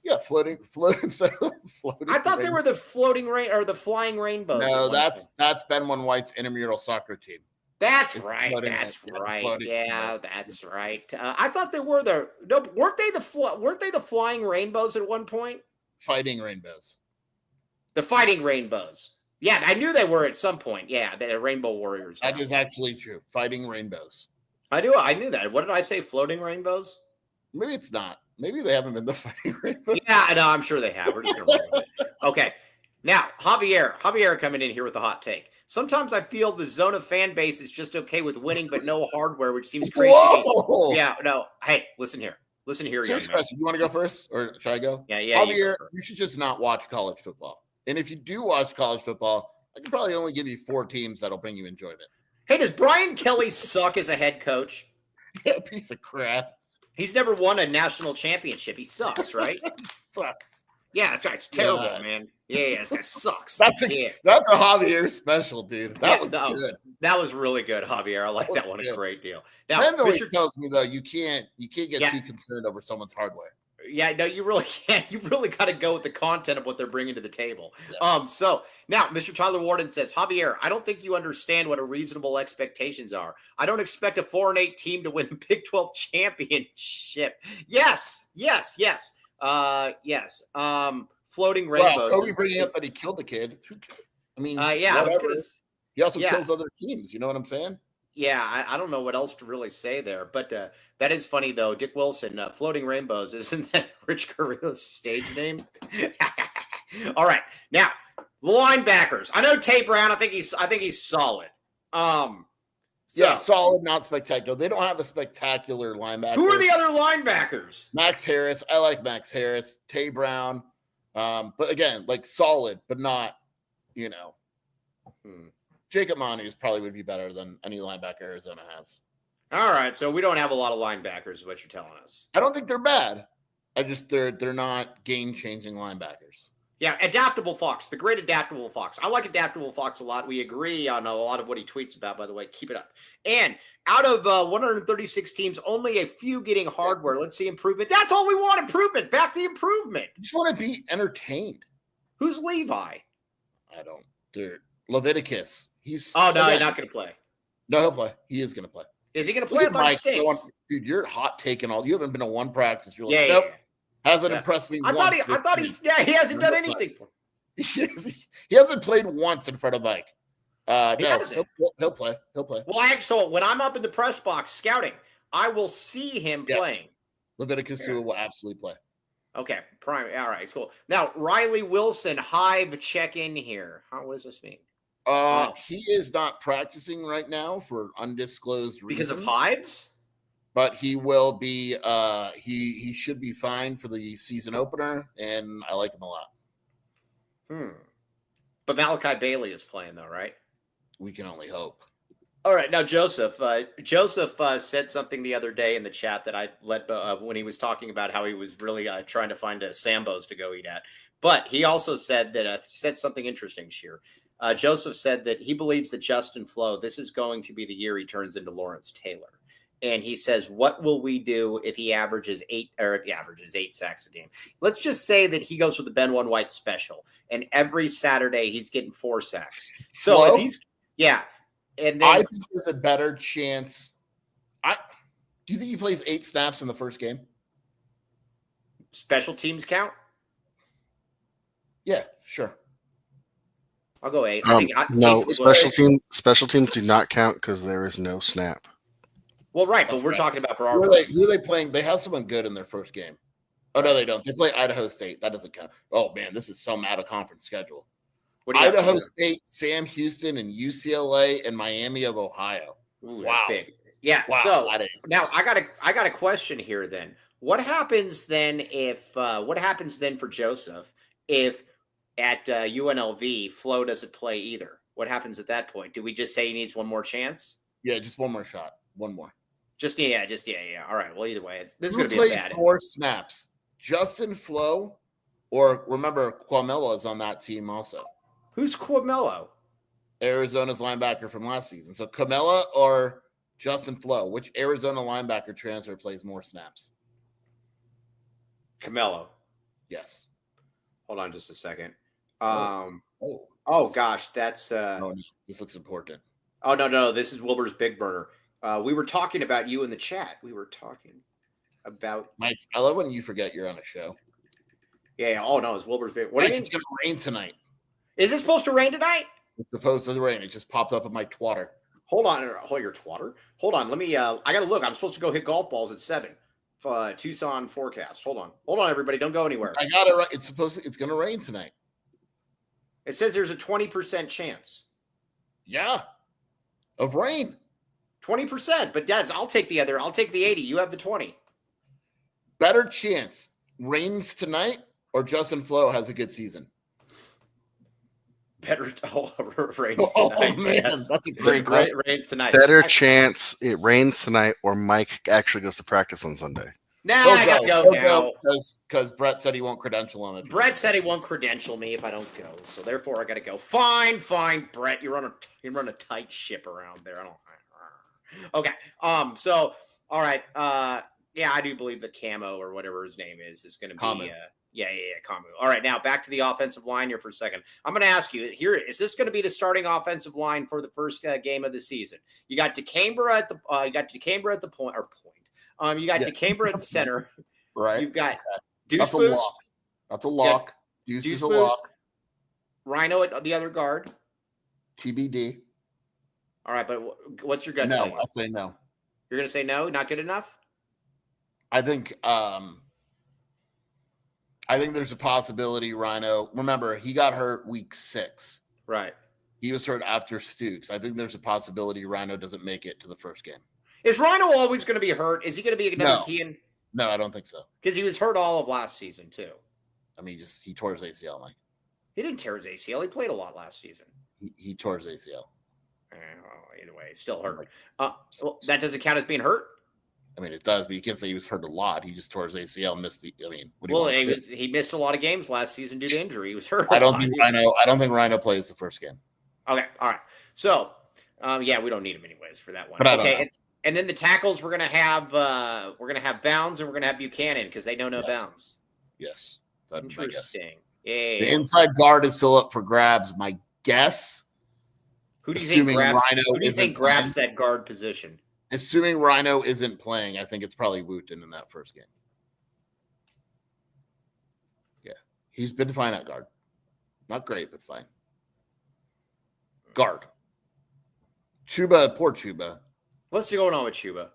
Yeah, floating instead of floating. I thought they were the floating rain or the flying rainbows. No, that's Ben White's intramural soccer team. That's right. Yeah, that's right. I thought they were weren't they the flying rainbows at one point? Fighting rainbows. The fighting rainbows. Yeah, I knew they were at some point. Yeah, the Rainbow Warriors. That is actually true. Fighting rainbows. I knew that. What did I say? Floating rainbows? Maybe it's not. Maybe they haven't been the fighting rainbows. Yeah, no, I'm sure they have. We're just going to roll with it. Okay. Now, Javier coming in here with a hot take. Sometimes I feel the Zona fan base is just okay with winning, but no hardware, which seems crazy. Whoa! Yeah, no. Hey, listen here. Serious question. You want to go first, or should I go? Yeah. Javier, you should just not watch college football. And if you do watch college football, I can probably only give you 4 teams that'll bring you enjoyment. Hey, does Brian Kelly suck as a head coach? Yeah, piece of crap. He's never won a national championship. He sucks, right? Sucks. Yeah, that guy's terrible, Yeah. man. Yeah, this guy sucks. That's a Javier special, dude. That was good. That was really good, Javier. I like that one good. a great deal. Now, Brand always tells me though, you can't get too concerned over someone's hardware. Yeah, no, you really can't. You really got to go with the content of what they're bringing to the table. Yeah. So now, Mr. Tyler Warden says, Javier, I don't think you understand what a reasonable expectations are. I don't expect a 4-8 team to win the Big 12 championship. Yes. Floating rainbows. Kobe bringing up that he killed a kid. I mean, yeah, he also kills other teams. You know what I'm saying? Yeah, I don't know what else to really say there, but that is funny though. Dick Wilson, Floating Rainbows, isn't that Rich Carrillo's stage name? All right, now the linebackers. I know Tay Brown. I think he's solid. Solid, not spectacular. They don't have a spectacular linebacker. Who are the other linebackers? Max Harris. I like Max Harris. Tay Brown. But again, like solid, but not, Jacob Manu's probably would be better than any linebacker Arizona has. All right, so we don't have a lot of linebackers, is what you're telling us. I don't think they're bad. They're not game-changing linebackers. Yeah, Adaptable Fox, the great Adaptable Fox. I like Adaptable Fox a lot. We agree on a lot of what he tweets about, by the way. Keep it up. And out of 136 teams, only a few getting hardware. Let's see improvement. That's all we want, improvement. Back the improvement. You just want to be entertained. Who's Levi? I don't. Dude, Leviticus. He's not going to play. No, he'll play. He is going to play. Is he going to play? Dude, you're hot taking all. You haven't been to one practice. You're like, nope. Yeah. Hasn't impressed me. I thought he hasn't done anything. He hasn't played once in front of Mike. He'll play. Well, when I'm up in the press box scouting, I will see him playing. Leviticus will absolutely play. Okay, prime. All right, cool. Now Riley Wilson, Hive, check in here. What does this mean? He is not practicing right now for undisclosed reasons. Because of hives? But he will be he should be fine for the season opener, and I like him a lot. But Malachi Bailey is playing though, right? We can only hope. All right, now Joseph said something the other day in the chat that I let when he was talking about how he was really trying to find Sambo's to go eat at. But he also said that said something interesting, Sheer. Joseph said that he believes that Justin Flo, this is going to be the year he turns into Lawrence Taylor. And he says, what will we do if he averages 8 sacks a game? Let's just say that he goes with the Ben One White special, and every Saturday he's getting 4 sacks. So if he's and then I think there's a better chance. Do you think he plays 8 snaps in the first game? Special teams count? Yeah, sure. I'll go 8. No, special teams do not count because there is no snap. Well, right, but we're talking about for our who are they playing? They have someone good in their first game. Oh, no, they don't. They play Idaho State. That doesn't count. Oh, man, this is some out-of-conference schedule. Idaho State, Sam Houston, and UCLA, and Miami of Ohio. Ooh, that's big. Yeah, wow, so now I got a question here then. What happens then for Joseph if at UNLV Flo doesn't play either? What happens at that point? Do we just say he needs one more chance? Yeah, just one more shot. One more. Just yeah. All right. Well, either way, this is going to be a bad. 4 snaps? Justin Flo, or remember Quamelo is on that team also. Who's Quamelo? Arizona's linebacker from last season. So Quamelo or Justin Flo, which Arizona linebacker transfer plays more snaps? Quamelo. Yes. Hold on just a second. Oh gosh, that's this looks important. Oh no, this is Wilbur's Big Burner. We were talking about you in the chat. We were talking about Mike. I love when you forget you're on a show. Yeah. Oh no, it's Wilbur's Big. What do you mean? It's going to rain tonight. Is it supposed to rain tonight? It's supposed to rain. It just popped up on my twatter. Hold on, your twatter. Hold on. Let me. I got to look. I'm supposed to go hit golf balls at 7. Tucson forecast. Hold on, everybody. Don't go anywhere. I got it right. It's going to rain tonight. It says there's a 20% chance. Yeah, of rain. 20%, but Dad, I'll take the 80. You have the 20. Better chance rains tonight or Justin Flo has a good season? Better rains tonight. Man, yes. That's a great rains tonight. Better chance it rains tonight or Mike actually goes to practice on Sunday. Nah, I gotta go now. Because Brett said he won't credential on it. Brett said he won't credential me if I don't go, so therefore I gotta go. Fine, Brett. You run a tight ship around there. I don't. Okay. So all right. Yeah, I do believe that Camo or whatever his name is going to be. Yeah, Camu. All right, now back to the offensive line here for a second. I'm going to ask you here: is this going to be the starting offensive line for the first game of the season? You got DeCambra at the point. You got DeCambra at center. Right. You've got Deuce That's a Boost. lock. That's a lock. Deuce is a lock. Rhino at the other guard. TBD. All right, but what's your gut? No, tell you? I'll say no. You're going to say no? Not good enough? I think there's a possibility Rhino. Remember, he got hurt week 6. Right. He was hurt after Stukes. I think there's a possibility Rhino doesn't make it to the first game. Is Rhino always going to be hurt? Is he going to be another Kean? No, I don't think so. Because he was hurt all of last season too. I mean, he tore his ACL, Mike. He didn't tear his ACL. He played a lot last season. He tore his ACL. Either way, it's still hurt. Well, that doesn't count as being hurt. I mean, it does, but you can't say he was hurt a lot. He just tore his ACL and missed the. I mean, he missed a lot of games last season due to injury. He was hurt. I don't think Rhino plays the first game. Okay, all right. So, yeah, we don't need him anyways for that one. But okay, and then the tackles we're gonna have Bounds and we're gonna have Buchanan because they know no bounds. Yes, interesting. Yeah. The inside guard is still up for grabs. My guess. Who do you think grabs that guard position? Assuming Rhino isn't playing, I think it's probably Wooten in that first game. Yeah. He's been fine at guard. Not great, but fine. Guard. Poor Chuba. What's going on with Chuba?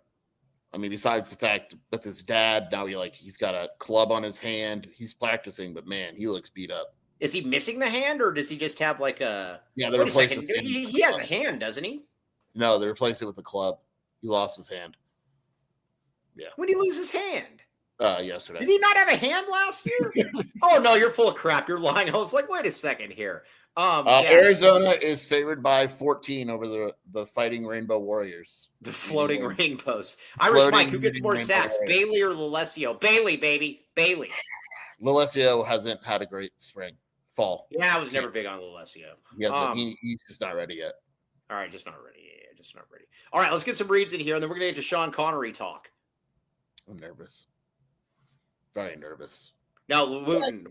I mean, besides the fact with his dad, now he's got a club on his hand. He's practicing, but man, he looks beat up. Is he missing the hand, or does he just have like a? Yeah, they replaced his hand. He has a hand, doesn't he? No, they replaced it with the club. He lost his hand. Yeah. When did he lose his hand? Yesterday. Did he not have a hand last year? Oh no, you're full of crap. You're lying. I was like, wait a second here. Arizona is favored by 14 over the Fighting Rainbow Warriors. The Floating Rainbows. Irish Mike, who gets more sacks, Bailey or Lalesio? Bailey, baby. Bailey. Lalesio hasn't had a great fall. Yeah, I was never big on Lalesio. He's just not ready yet. All right, just not ready. Yeah, just not ready. All right, let's get some reads in here, and then we're going to get to Sean Connery talk. I'm nervous. Very nervous. Now, Wooten.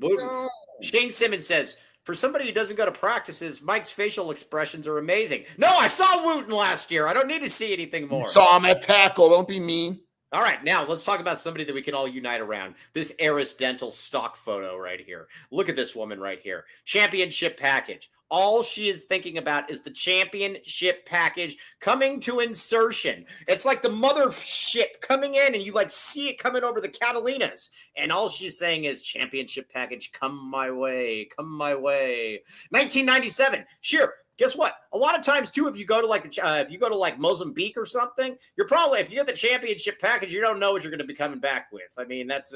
Shane Simmons says, for somebody who doesn't go to practices, Mike's facial expressions are amazing. No, I saw Wooten last year. I don't need to see anything more. You saw him at tackle. Don't be mean. All right, now let's talk about somebody that we can all unite around. This Eris Dental stock photo right here. Look at this woman right here. Championship package. All she is thinking about is the championship package coming to insertion. It's like the mothership coming in, and you like see it coming over the Catalinas. And all she's saying is championship package, come my way, come my way. 1997. Sure. Guess what? A lot of times too, if you go to like Mozambique or something, you're probably, if you get the championship package, you don't know what you're going to be coming back with. I mean, that's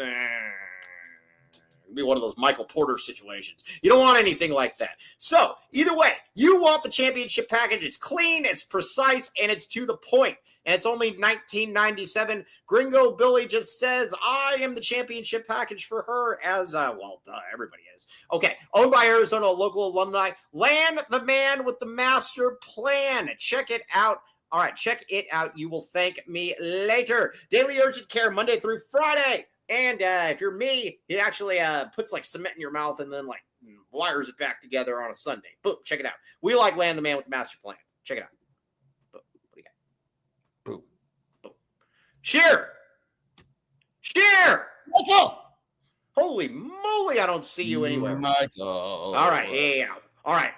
be one of those Michael Porter situations. You don't want anything like that. So either way, you want the championship package. It's clean, it's precise, and it's to the point. And it's only $19.97. Gringo Billy just says, I am the championship package for her, as, everybody is. Okay, owned by Arizona, local alumni. Land the man with the master plan. Check it out. All right, check it out. You will thank me later. Daily Urgent Care, Monday through Friday. And if you're me, it actually puts like cement in your mouth and then like wires it back together on a Sunday. Boom, check it out. We like Land the Man with the Master Plan. Check it out. Boom. What do you got? Boom. Boom. Share. Michael. Holy moly, I don't see you anywhere. Michael. All right, yeah. All right.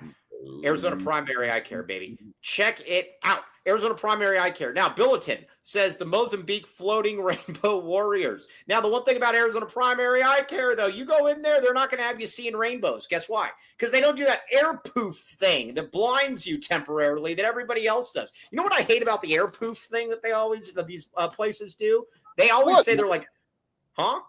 Arizona Primary Eye Care, baby. Check it out. Arizona Primary Eye Care. Now, Billeton says the Mozambique Floating Rainbow Warriors. Now, the one thing about Arizona Primary Eye Care, though, you go in there, they're not going to have you seeing rainbows. Guess why? Because they don't do that air poof thing that blinds you temporarily that everybody else does. You know what I hate about the air poof thing that these places do? They always say they're like, huh?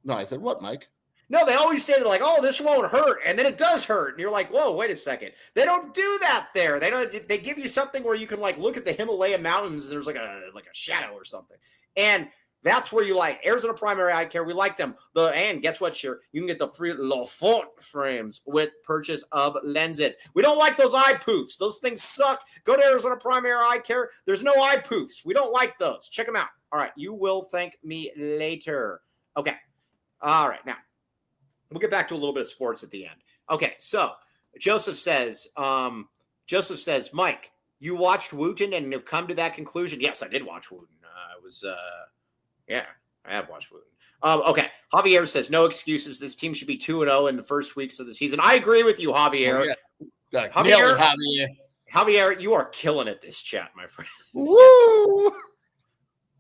No, I said what, Mike? No, they always say they're like, oh, this won't hurt. And then it does hurt. And you're like, whoa, wait a second. They don't do that there. They give you something where you can like look at the Himalaya mountains and there's like a shadow or something. And That's where you like Arizona Primary Eye Care. We like them. And guess what, Sure? You can get the free Lafont frames with purchase of lenses. We don't like those eye poofs. Those things suck. Go to Arizona Primary Eye Care. There's no eye poofs. We don't like those. Check them out. All right. You will thank me later. Okay. All right. Now, we'll get back to a little bit of sports at the end. Okay. So Joseph says, Mike, you watched Wooten and have come to that conclusion. Yes, I did watch Wooten. I have watched Wooten. Okay. Javier says, no excuses. This team should be 2-0 in the first weeks of the season. I agree with you, Javier. Javier, you are killing it this chat, my friend. Woo!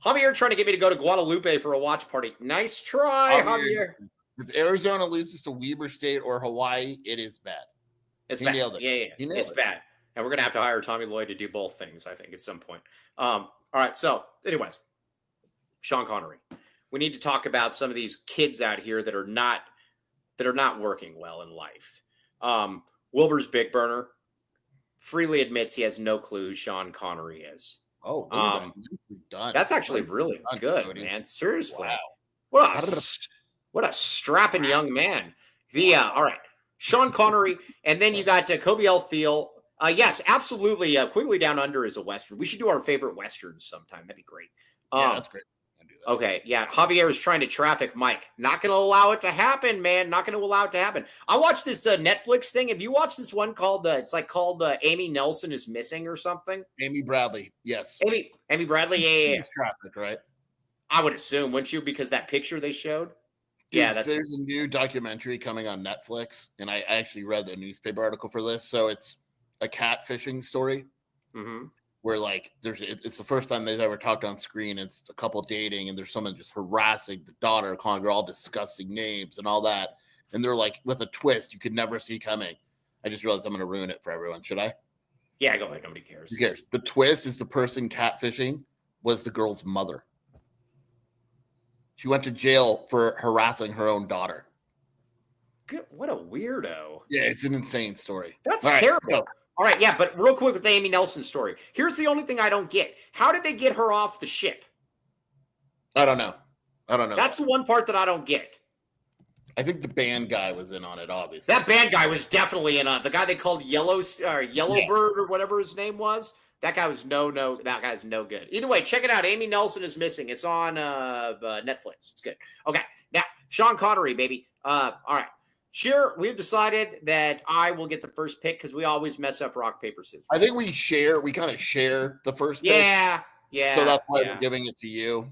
Javier trying to get me to go to Guadalupe for a watch party. Nice try, Javier. If Arizona loses to Weber State or Hawaii, it is bad. It's He bad. nailed it. Yeah. It's bad. And we're going to have to hire Tommy Lloyd to do both things, I think, at some point. All right. So, anyways, Sean Connery. We need to talk about some of these kids out here that are not working well in life. Wilbur's big burner freely admits he has no clue who Sean Connery is. Oh, done. That's actually really good, Cody. Man. Seriously. Wow. What a strapping young man. All right. Sean Connery, and then you got Kobe L. Thiel. Yes, absolutely. Quigley Down Under is a Western. We should do our favorite Westerns sometime. That'd be great. Yeah, that's great. Okay, yeah. Javier is trying to traffic Mike. Not going to allow it to happen, man. Not going to allow it to happen. I watched this Netflix thing. Have you watched this one called Amy Nelson is Missing or something? Amy Bradley, yes. Amy Bradley, yeah. Traffic, right? I would assume, wouldn't you? Because that picture they showed. Dude, there's a new documentary coming on Netflix, and I actually read the newspaper article for this. So it's a catfishing story. Mm-hmm. Where like it's the first time they've ever talked on screen. It's a couple dating, and there's someone just harassing the daughter, calling her all disgusting names and all that. And they're like with a twist you could never see coming. I just realized I'm going to ruin it for everyone. Should I? Yeah, go ahead. Nobody cares. Who cares? The twist is the person catfishing was the girl's mother. She went to jail for harassing her own daughter. Good. What a weirdo. Yeah, it's an insane story. That's terrible. All right, yeah, but real quick with the Amy Nelson story. Here's the only thing I don't get. How did they get her off the ship? I don't know. That's the one part that I don't get. I think the band guy was in on it, obviously. That band guy was definitely in on it. The guy they called Yellowbird or whatever his name was. That guy was that guy's no good. Either way, check it out. Amy Nelson is Missing. It's on Netflix. It's good. Okay, now, Sean Connery, baby. All right. Sure, we've decided that I will get the first pick because we always mess up rock, paper, scissors. I think we kind of share the first pick. Yeah. So that's why we're giving it to you.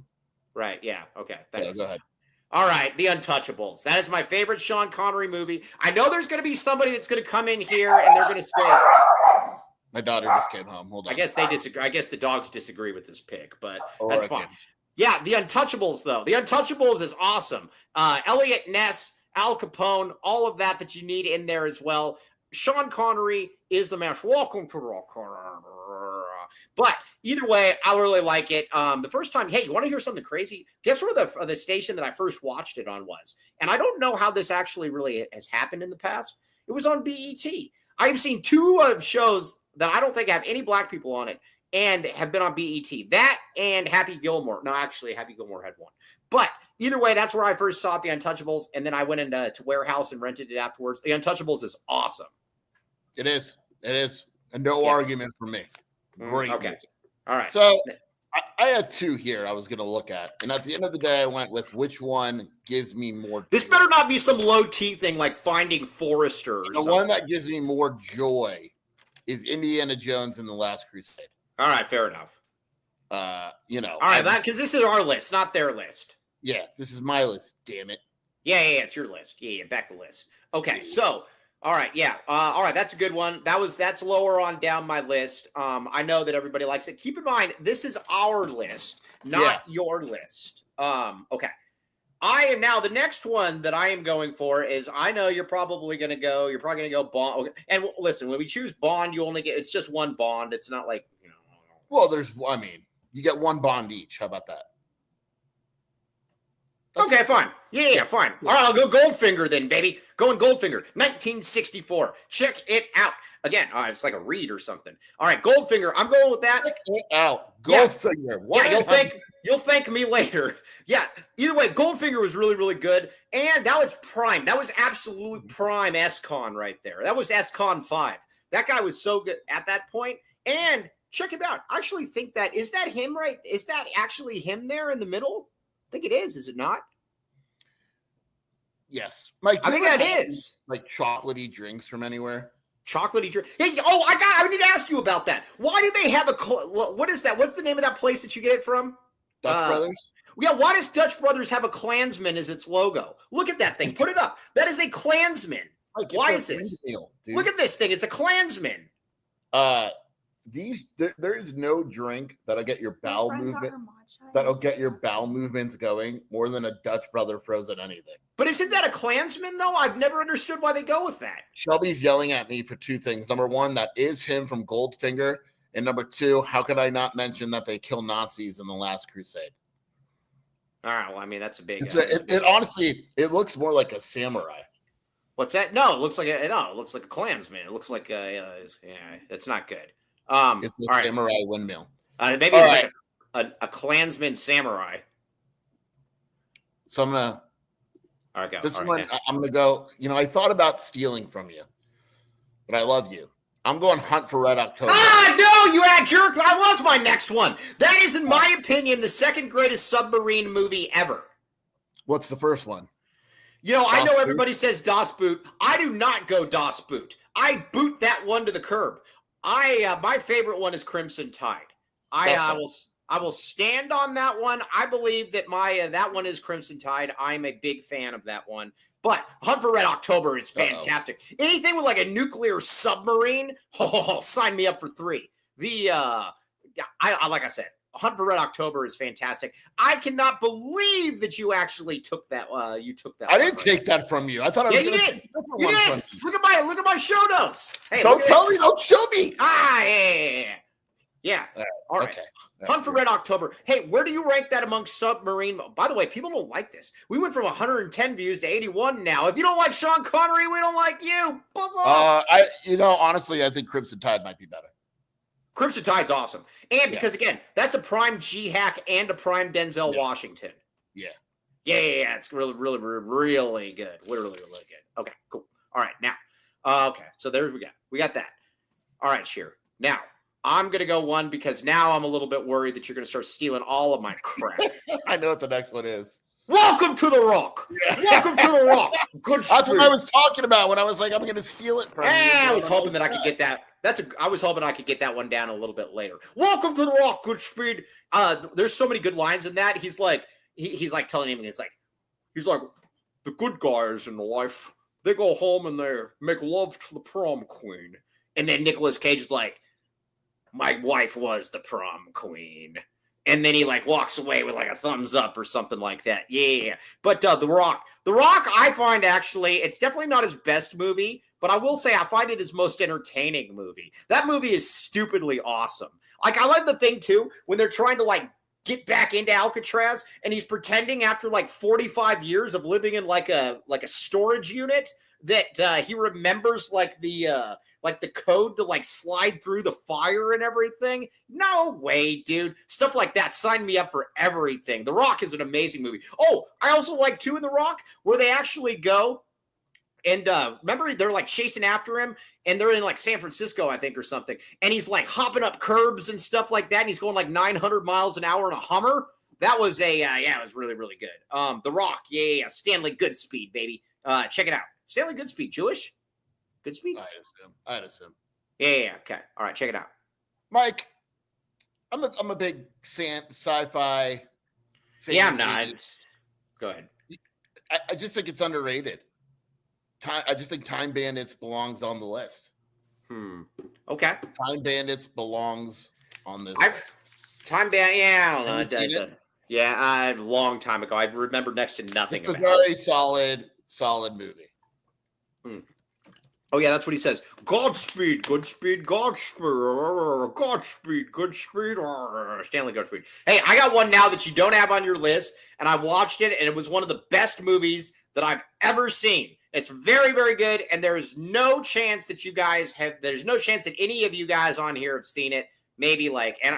Right, yeah. Okay. So go ahead. All right, The Untouchables. That is my favorite Sean Connery movie. I know there's going to be somebody that's going to come in here and they're going to say... My daughter just came home. Hold on. I guess they disagree. I guess the dogs disagree with this pick, but that's fine. Yeah, The Untouchables, though. The Untouchables is awesome. Elliot Ness... Al Capone, all of that you need in there as well. Sean Connery is the man. Welcome to Rock. But either way, I really like it. The first time, hey, you want to hear something crazy? Guess where the station that I first watched it on was? And I don't know how this actually really has happened in the past. It was on BET. I've seen two shows that I don't think have any black people on it and have been on BET. That and Happy Gilmore. No, actually, Happy Gilmore had one. But either way, that's where I first saw The Untouchables, and then I went into Warehouse and rented it afterwards. The Untouchables is awesome. It is. And no argument from me. Great. Okay. Movie. All right. So I had two here I was going to look at. And at the end of the day, I went with which one gives me more joy. This better not be some low-T thing like Finding Forrester or something. The one that gives me more joy is Indiana Jones and the Last Crusade. All right. Fair enough. All right. Because this is our list, not their list. Yeah, this is my list, damn it. Yeah, it's your list. Yeah, back the list. Okay, so, all right, yeah. All right, that's a good one. That's lower on down my list. I know that everybody likes it. Keep in mind, this is our list, not your list. Okay. The next one that I am going for is, I know you're probably going to go Bond. Okay. And listen, when we choose Bond, it's just one Bond. It's not like, Well, you get one Bond each. How about that? Okay, fine. Yeah, fine. All right, I'll go Goldfinger then, baby. Going Goldfinger, 1964. Check it out. Again, it's like a read or something. All right, Goldfinger. I'm going with that. Check it out. Goldfinger. Yeah, you'll thank me later. Yeah. Either way, Goldfinger was really, really good, and that was prime. That was absolute prime S-Con right there. That was S-Con 5. That guy was so good at that point. And check it out. I actually think is that him, right? Is that actually him there in the middle? I think it is it not? Yes. Mike, I think that is. Like chocolatey drinks from anywhere. Chocolatey drink. Hey, I need to ask you about that. Why do they have what is that? What's the name of that place that you get it from? Dutch Brothers? Yeah, why does Dutch Brothers have a Klansman as it's logo? Look at that thing. Put it up. That is a Klansman. Mike, why is this? Meal, look at this thing. It's a Klansman. There is no drink that'll get your bowel movements going more than a Dutch Brother frozen anything. But isn't that a Klansman though? I've never understood why they go with that. Shelby's yelling at me for two things. Number one, that is him from Goldfinger, and number two, how could I not mention that they kill Nazis in the Last Crusade? All right, well, I mean that's a big. It honestly, it looks more like a samurai. What's that? No, it looks like it looks like a Klansman. It looks like it's not good. It's a samurai windmill. Maybe it's like a Klansman samurai. So I'm gonna. All right, go. This one, I'm gonna go. I thought about stealing from you, but I love you. I'm going Hunt for Red October. No, you jerk! That was my next one. That is, in my opinion, the second greatest submarine movie ever. What's the first one? I know everybody says Das Boot. I do not go Das Boot. I boot that one to the curb. My favorite one is Crimson Tide. I will stand on that one. I believe that that one is Crimson Tide. I'm a big fan of that one. But Hunt for Red October is fantastic. Anything with like a nuclear submarine, sign me up for 3. Like I said, Hunt for Red October is fantastic. I cannot believe that you actually took that. You took that. I didn't take that from you. I thought I was. Yeah, you did. You did. Look at my show notes. Hey, don't tell me. Don't show me. Yeah. All right. Okay. Hunt for Red October. Hey, where do you rank that amongst submarine? By the way, people don't like this. We went from 110 views to 81 now. If you don't like Sean Connery, we don't like you. Buzz off. Honestly, I think Crimson Tide might be better. Crimson Tide's awesome. And because, again, that's a prime G-Hack and a prime Denzel Washington. Yeah. Yeah. It's really, really, really good. Literally, really good. Okay, cool. All right, now. Okay, so there we go. We got that. All right, Sheer. Now, I'm going to go one because now I'm a little bit worried that you're going to start stealing all of my crap. I know what the next one is. Welcome to the Rock. Yeah. Welcome to the Rock. Good That's what I was talking about when I was like, I'm going to steal it from you. I was hoping that I could get that. I was hoping I could get that one down a little bit later. Welcome to the Rock. Good speed. There's so many good lines in that. He's like, he's like telling him, he's like, the good guys in life, they go home and they make love to the prom queen. And then Nicolas Cage is like, my wife was the prom queen. And then he like walks away with like a thumbs up or something like that. Yeah. But The Rock, I find actually, it's definitely not his best movie, but I will say I find it his most entertaining movie. That movie is stupidly awesome. Like I like the thing too, when they're trying to like get back into Alcatraz and he's pretending after like 45 years of living in like a storage unit that he remembers like the code to like slide through the fire and everything. No way, dude. Stuff like that. Sign me up for everything. The Rock is an amazing movie. Oh, I also like too in The Rock where they actually go and remember they're like chasing after him and they're in like San Francisco, I think, or something. And he's like hopping up curbs and stuff like that. And he's going like 900 miles an hour in a Hummer. That was it was really, really good. The Rock. Yeah. Stanley Goodspeed, baby. Check it out. Stanley Goodspeed, Jewish? Goodspeed? I'd assume. Yeah. Okay. All right. Check it out. Mike, I'm a big sci-fi fan. Yeah, I'm not. Go ahead. I just think it's underrated. I just think Time Bandits belongs on the list. Okay. Time Bandits belongs on this list. Time Bandits, yeah, I don't know. Have you seen it? Yeah, a long time ago. I remember next to nothing about it. It's a very solid movie. Oh yeah, that's what he says. Godspeed, Goodspeed, Godspeed, Godspeed, Goodspeed, Stanley Godspeed. Hey, I got one now that you don't have on your list, and I watched it, and it was one of the best movies that I've ever seen. It's very, very good, and there's no chance that you guys have. There's no chance that any of you guys on here have seen it. Maybe like, and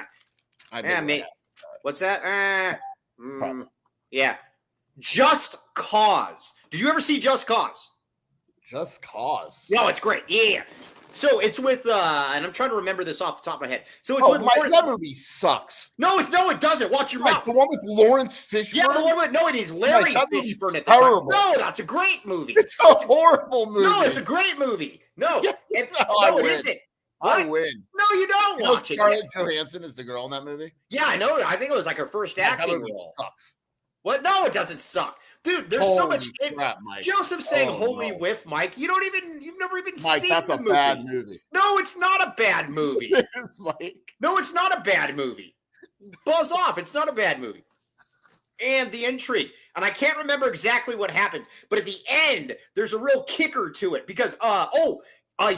what's that? Yeah, Just Cause. Did you ever see Just Cause? Just Cause. No, it's great. Yeah. So it's with and I'm trying to remember this off the top of my head. So it's with that movie sucks. No, it doesn't. Watch your mouth. The one with Lawrence Fishburne. Yeah, the one with it is Larry Fishburne at the terrible. time. No, that's a great movie. It's a horrible movie. No, it's a great movie. No, yes, it isn't. I win. No, you don't watch it. Scarlett Johansson is the girl in that movie. Yeah, I know. I think it was like her first acting role. Sucks. What? No, it doesn't suck, dude. There's so much. Crap, Mike. Joseph saying "Holy whiff," Mike. You've never even Mike, seen that's the a movie. bad movie. No, it's not a bad movie. It is, Mike. No, it's not a bad movie. Buzz off. It's not a bad movie. And the intrigue. And I can't remember exactly what happens, but at the end, there's a real kicker to it because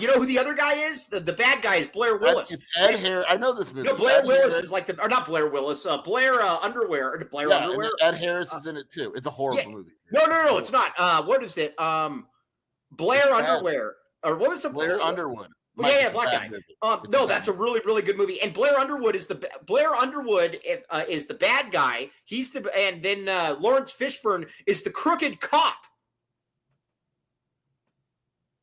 you know who the other guy is? The bad guy is Blair Willis. It's Ed Harris. I know this movie. No, Blair Willis is like not Blair Willis. Blair Underwear. Blair Underwear. Ed Harris is in it too. It's a horrible movie. No, it's not. What is it? Blair Underwear. Or what was the Blair Underwood? Yeah, black guy. No, that's a really, really good movie. And Blair Underwood is the bad guy. And then Lawrence Fishburne is the crooked cop.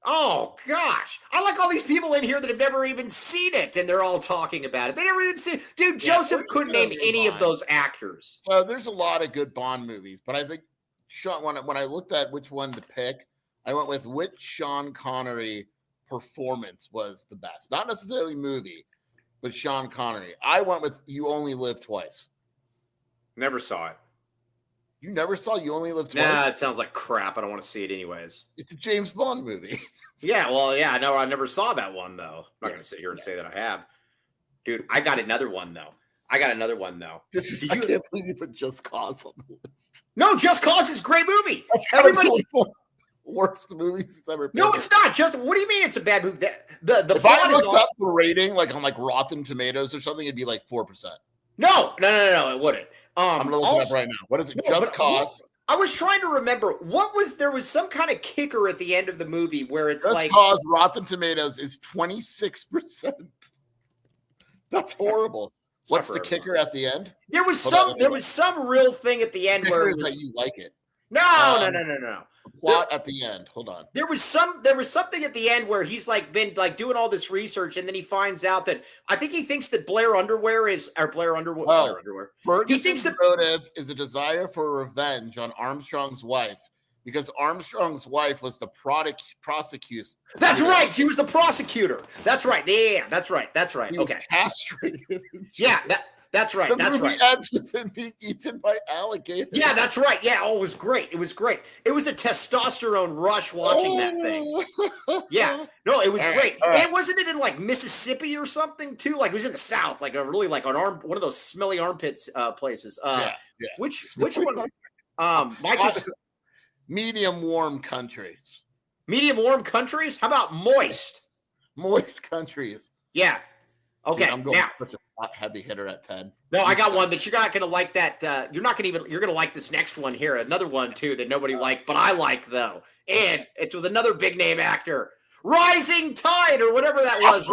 Oh gosh, I like all these people in here that have never even seen it, and they're all talking about it. They never even seen it. Dude, Joseph couldn't name any of those actors. So there's a lot of good Bond movies, but I think when I looked at which one to pick, I went with which Sean Connery performance was the best. Not necessarily movie, but Sean Connery. I went with You Only Live Twice. Never saw it. You never saw You Only Live Twice? Nah, it sounds like crap. I don't want to see it anyways. It's a James Bond movie. Yeah, well, yeah, no, I never saw that one, though. I'm not going to sit here and say that I have. Dude, I got another one, though. I can't believe you put Just Cause on the list. No, Just Cause is a great movie. Everybody... worst movies it's ever been. No, it's not. What do you mean it's a bad movie? The if I looked up the rating, like on like Rotten Tomatoes or something, it'd be like 4%. No, it wouldn't. I'm gonna look it up right now. What is it? Just Cause. I was trying to remember there was some kind of kicker at the end of the movie where it's Just Cause Rotten Tomatoes is 26%. That's horrible. What's the kicker at the end? There was some real thing at the end where it was that you like it. No. Plot at the end. Hold on. There was something at the end where he's like been like doing all this research, and then he finds out that he thinks that Blair Underwood. Ferguson's thinks that motive is a desire for revenge on Armstrong's wife because Armstrong's wife was the prosecutor. That's right. She was the prosecutor. That's right. Yeah, that's right. He was castrated. Yeah, that's right. The movie ends with him being eaten by alligators. Yeah, that's right. Yeah, it was great. It was great. It was a testosterone rush watching that thing. Yeah, no, it was great. And wasn't it in like Mississippi or something too? Like it was in the South, like one of those smelly armpits places. Which one? Mike Medium warm countries. Medium warm countries? How about moist? Moist countries. Yeah. Okay. Dude, I'm going such a heavy hitter at 10. No, I got one that you're not going to like that. You're going to like this next one here. Another one too that nobody liked, but I like though. And it's with another big name actor. Rising Tide or whatever that was.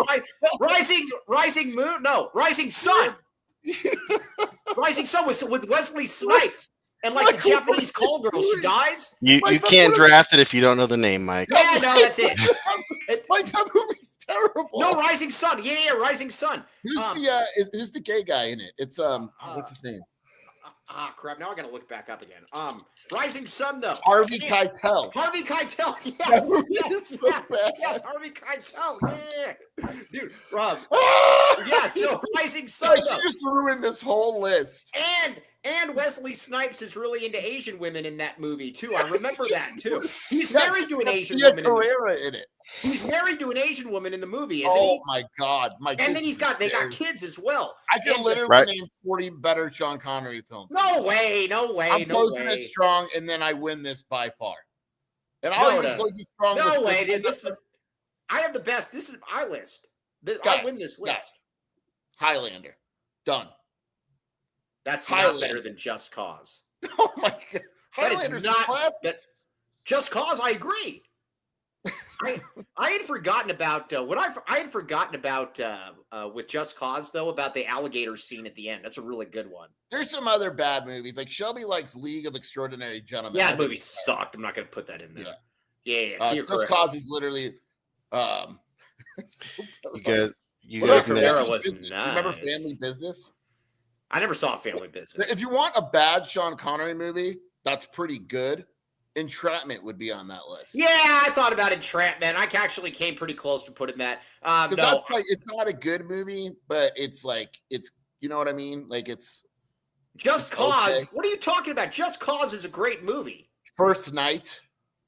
Rising Moon? No, Rising Sun. Rising Sun with Wesley Snipes. And like the Japanese call girl, she dies. You can't draft it if you don't know the name, Mike. Yeah, no, that's it. Mike, that movie's terrible. No, Rising Sun. Yeah, Rising Sun. Who's the gay guy in it? It's what's his name? Crap. Now I gotta look back up again. Rising Sun though. Harvey Keitel. Harvey Keitel. Yes, Harvey Keitel. Yeah, dude. Rob. Yes, no, Rising Sun. You just ruined this whole list. And Wesley Snipes is really into Asian women in that movie too. I remember that too. He's married to an Asian woman. In it. He's married to an Asian woman in the movie, isn't he? Oh my God, Mike! And then they got kids as well. I can literally name 40 better Sean Connery films. No way! I'm closing it strong, and then I win this by far. And I'll even close it strong. No way, dude! I have the best. This is my list. I Guys, win this list. yes. Highlander. Done. That's Highlander. not better than Just Cause. Oh my God. That is Highlander's not classic. that. Just Cause, I agree. I had forgotten about I had forgotten about with Just Cause though about the alligator scene at the end. That's a really good one. There's some other bad movies. Like Shelby likes League of Extraordinary Gentlemen. Yeah, that movie sucked. I'm not going to put that in there. Yeah. Just Cause is literally. You guys Rivera was Business. nice. Remember Family Business? I never saw Family Business. If you want a bad Sean Connery movie, that's pretty good. Entrapment would be on that list. Yeah, I thought about Entrapment. I actually came pretty close to putting that. Because that's like, it's not a good movie, but it's like, you know what I mean? Like it's Just Cause. Okay. What are you talking about? Just Cause is a great movie. First Night.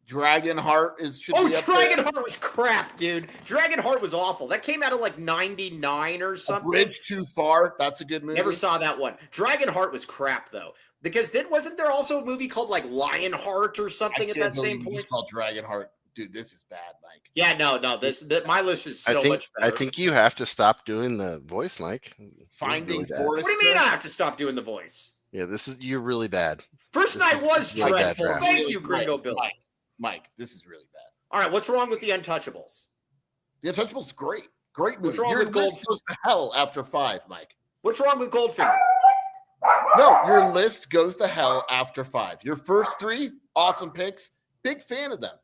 Dragonheart should be up Dragonheart was crap, dude. Dragonheart was awful. That came out in like 99 or something. A Bridge Too Far. That's a good movie. Never saw that one. Dragonheart was crap though. Because then wasn't there also a movie called like Lionheart or something at that same point? It's called Dragonheart. Dude, this is bad, Mike. Yeah, no. My list is so much better. I think you have to stop doing the voice, Mike. Finding really Forrester. What do you mean I have to stop doing the voice? Yeah, you're really bad. First Night was really bad dreadful. draft. Thank you, Gringo Bill. Mike, this is really bad. All right, what's wrong with The Untouchables? The Untouchables is great. Great movie. What's wrong Your with list goes to hell after 5, Mike. What's wrong with Goldfinger? No, your list goes to hell after 5. Your first 3, awesome picks. Big fan of them.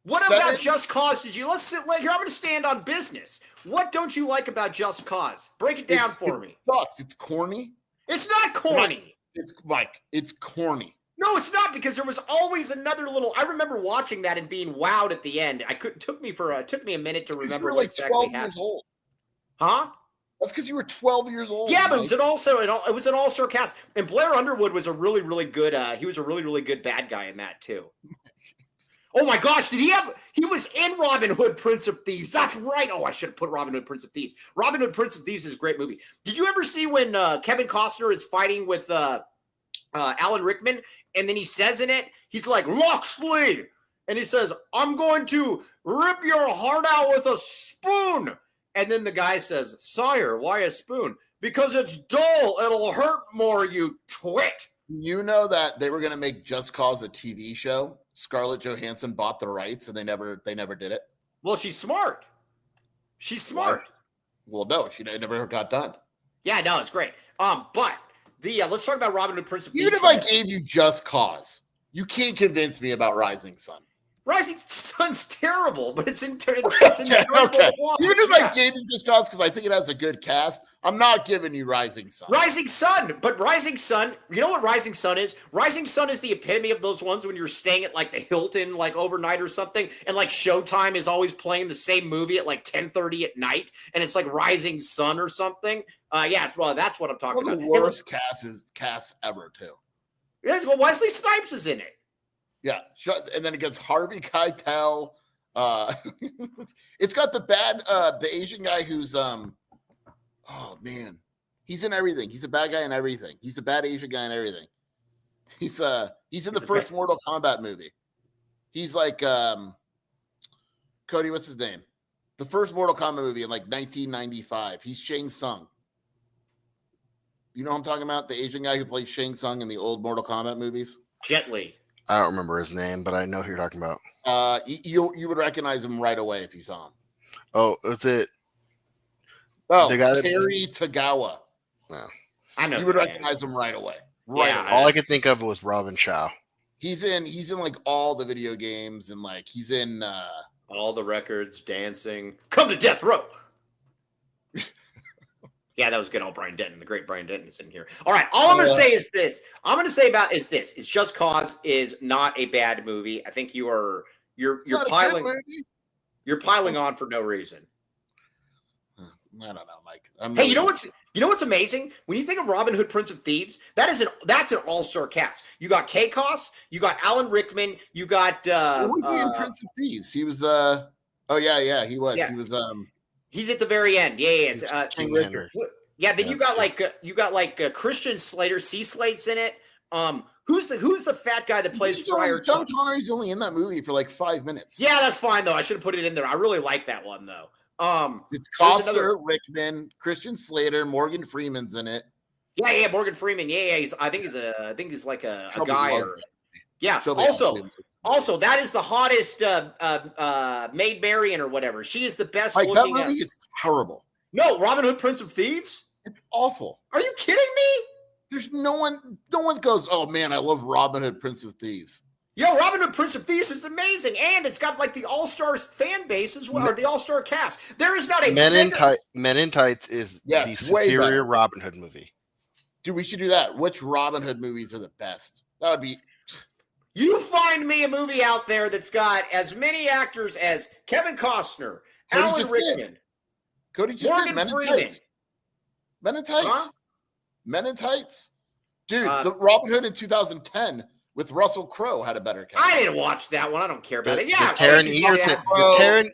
What 7, about Just Cause? Let's sit here. I'm going to stand on business. What don't you like about Just Cause? Break it down for me. It sucks. It's corny. It's not corny. Mike, it's corny. No, it's not, because there was always another little. I remember watching that and being wowed at the end. It took me a minute to remember what like exactly 12 happened. years old. Huh? That's because you were 12 years old. Yeah, but Mike. it was an all-star cast, and Blair Underwood was a really, really good. He was a really, really good bad guy in that too. Oh my gosh, he was in Robin Hood, Prince of Thieves. That's right. Oh, I should have put Robin Hood, Prince of Thieves. Robin Hood, Prince of Thieves is a great movie. Did you ever see when Kevin Costner is fighting with Alan Rickman, and then he says in it, he's like, Locksley, and he says, I'm going to rip your heart out with a spoon. And then the guy says, Sire, why a spoon? Because it's dull. It'll hurt more, you twit. You know that they were going to make Just Cause a TV show. Scarlett Johansson bought the rights, and they never did it. Well, she's smart. She's smart. Well, no, she never got done. Yeah, no, it's great. But let's talk about Robin Hood, Prince of Thieves. Even if I gave you Just Cause, you can't convince me about Rising Sun. Rising Sun's terrible, but it's Okay. enjoyable Okay. to watch. Even if I gave you Just Cause because I think it has a good cast, I'm not giving you Rising Sun. Rising Sun, but Rising Sun, you know what Rising Sun is? Rising Sun is the epitome of those ones when you're staying at like the Hilton like overnight or something, and like Showtime is always playing the same movie at like 10:30 at night, and it's like Rising Sun or something. That's what I'm talking One of about. the worst casts ever, too. Yes, well, Wesley Snipes is in it. Yeah, and then it gets Harvey Keitel. It's got the Asian guy who's oh man, he's in everything. He's a bad guy in everything. He's a bad Asian guy in everything. He's in the first Mortal Kombat movie. He's like Cody, what's his name? The first Mortal Kombat movie in like 1995. He's Shang Tsung. You know what I'm talking about? The Asian guy who plays Shang Tsung in the old Mortal Kombat movies. Jet Li. I don't remember his name, but I know who you're talking about. You would recognize him right away if you saw him. Oh, is it? Oh, the guy Terry Tagawa. No. I know. You would recognize him right away. Right Yeah, away. All I could think of was Robin Shaw. He's in like all the video games and like he's in all the records, dancing. Come to death row. Yeah, that was good. Old Brian Denton, the great Brian Denton is in here. All right, all I'm going to say is this. Is Just Cause is not a bad movie. I think you're piling on for no reason. I don't know, Mike. Hey, you know what's amazing? When you think of Robin Hood, Prince of Thieves, that's an all-star cast. You got K-Cos, you got Alan Rickman, you got Who was he in Prince of Thieves? He was he was. Yeah. He was He's at the very end. Yeah. It's King Richard. Yeah, then you got Christian Slater, C Slate's in it. Who's the fat guy that plays Friar John Tuck? Connery's only in that movie for like 5 minutes. Yeah, that's fine though. I should have put it in there. I really like that one though. It's there's Costner, Rickman, Christian Slater, Morgan Freeman's in it. Yeah, Morgan Freeman. Yeah. I think he's like a guy. Yeah. Shelby Also, that is the hottest Maid Marian or whatever. She is the best like, looking. that movie is terrible. No, Robin Hood, Prince of Thieves. It's awful. Are you kidding me? There's no one goes, oh man, I love Robin Hood, Prince of Thieves. Yo, Robin Hood, Prince of Thieves is amazing, and it's got like the All-Star fan base as well, or the All-Star cast. There is not a Men in Tights is the superior Robin Hood movie. Dude, we should do that. Which Robin Hood movies are the best? That would be. You find me a movie out there that's got as many actors as Kevin Costner, Alan Rickman, Cody just Morgan did Men Freeman. in Tights. Men in Tights. Huh? Men in Tights. Dude, the Robin Hood in 2010 with Russell Crowe had a better cast. I didn't watch that one. I don't care about it. Yeah, Taron Egerton.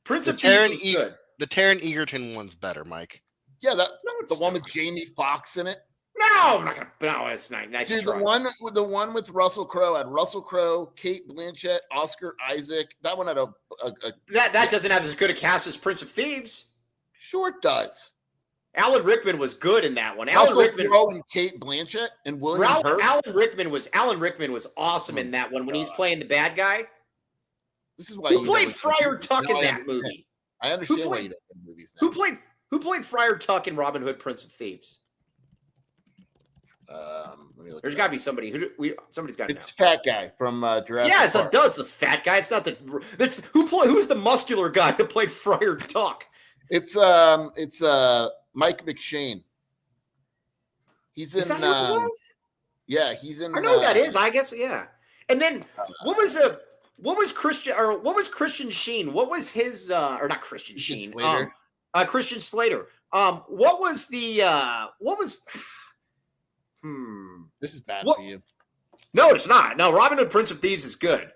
Prince of Thieves was good. The Taron Egerton one's better, Mike. Yeah, the one with Jamie Foxx in it. No, I'm not gonna. No, it's nice. Dude, the one with Russell Crowe had Russell Crowe, Kate Blanchett, Oscar Isaac. That one had that doesn't have as good a cast as Prince of Thieves. Sure, it does. Alan Rickman was good in that one. Russell Crowe and Kate Blanchett and William Hurt. Alan Rickman was awesome in that one when he's playing the bad guy. This is why who played Friar Tuck in that movie? I understand why you don't in movies now. Who played Friar Tuck in Robin Hood, Prince of Thieves? Let me look. There's got to be somebody somebody's got to know. It's fat guy from Jurassic Yes, Park. it does. The fat guy. It's not who's the muscular guy that played Friar Tuck? It's Mike McShane. He's in. Is that who it was? Yeah, he's in. I know who that is. I guess yeah. And then what was Christian Sheen? What was his or not Christian Sheen? Slater. Christian Slater. What was This is bad for you. No, it's not. No, Robin Hood, Prince of Thieves is good.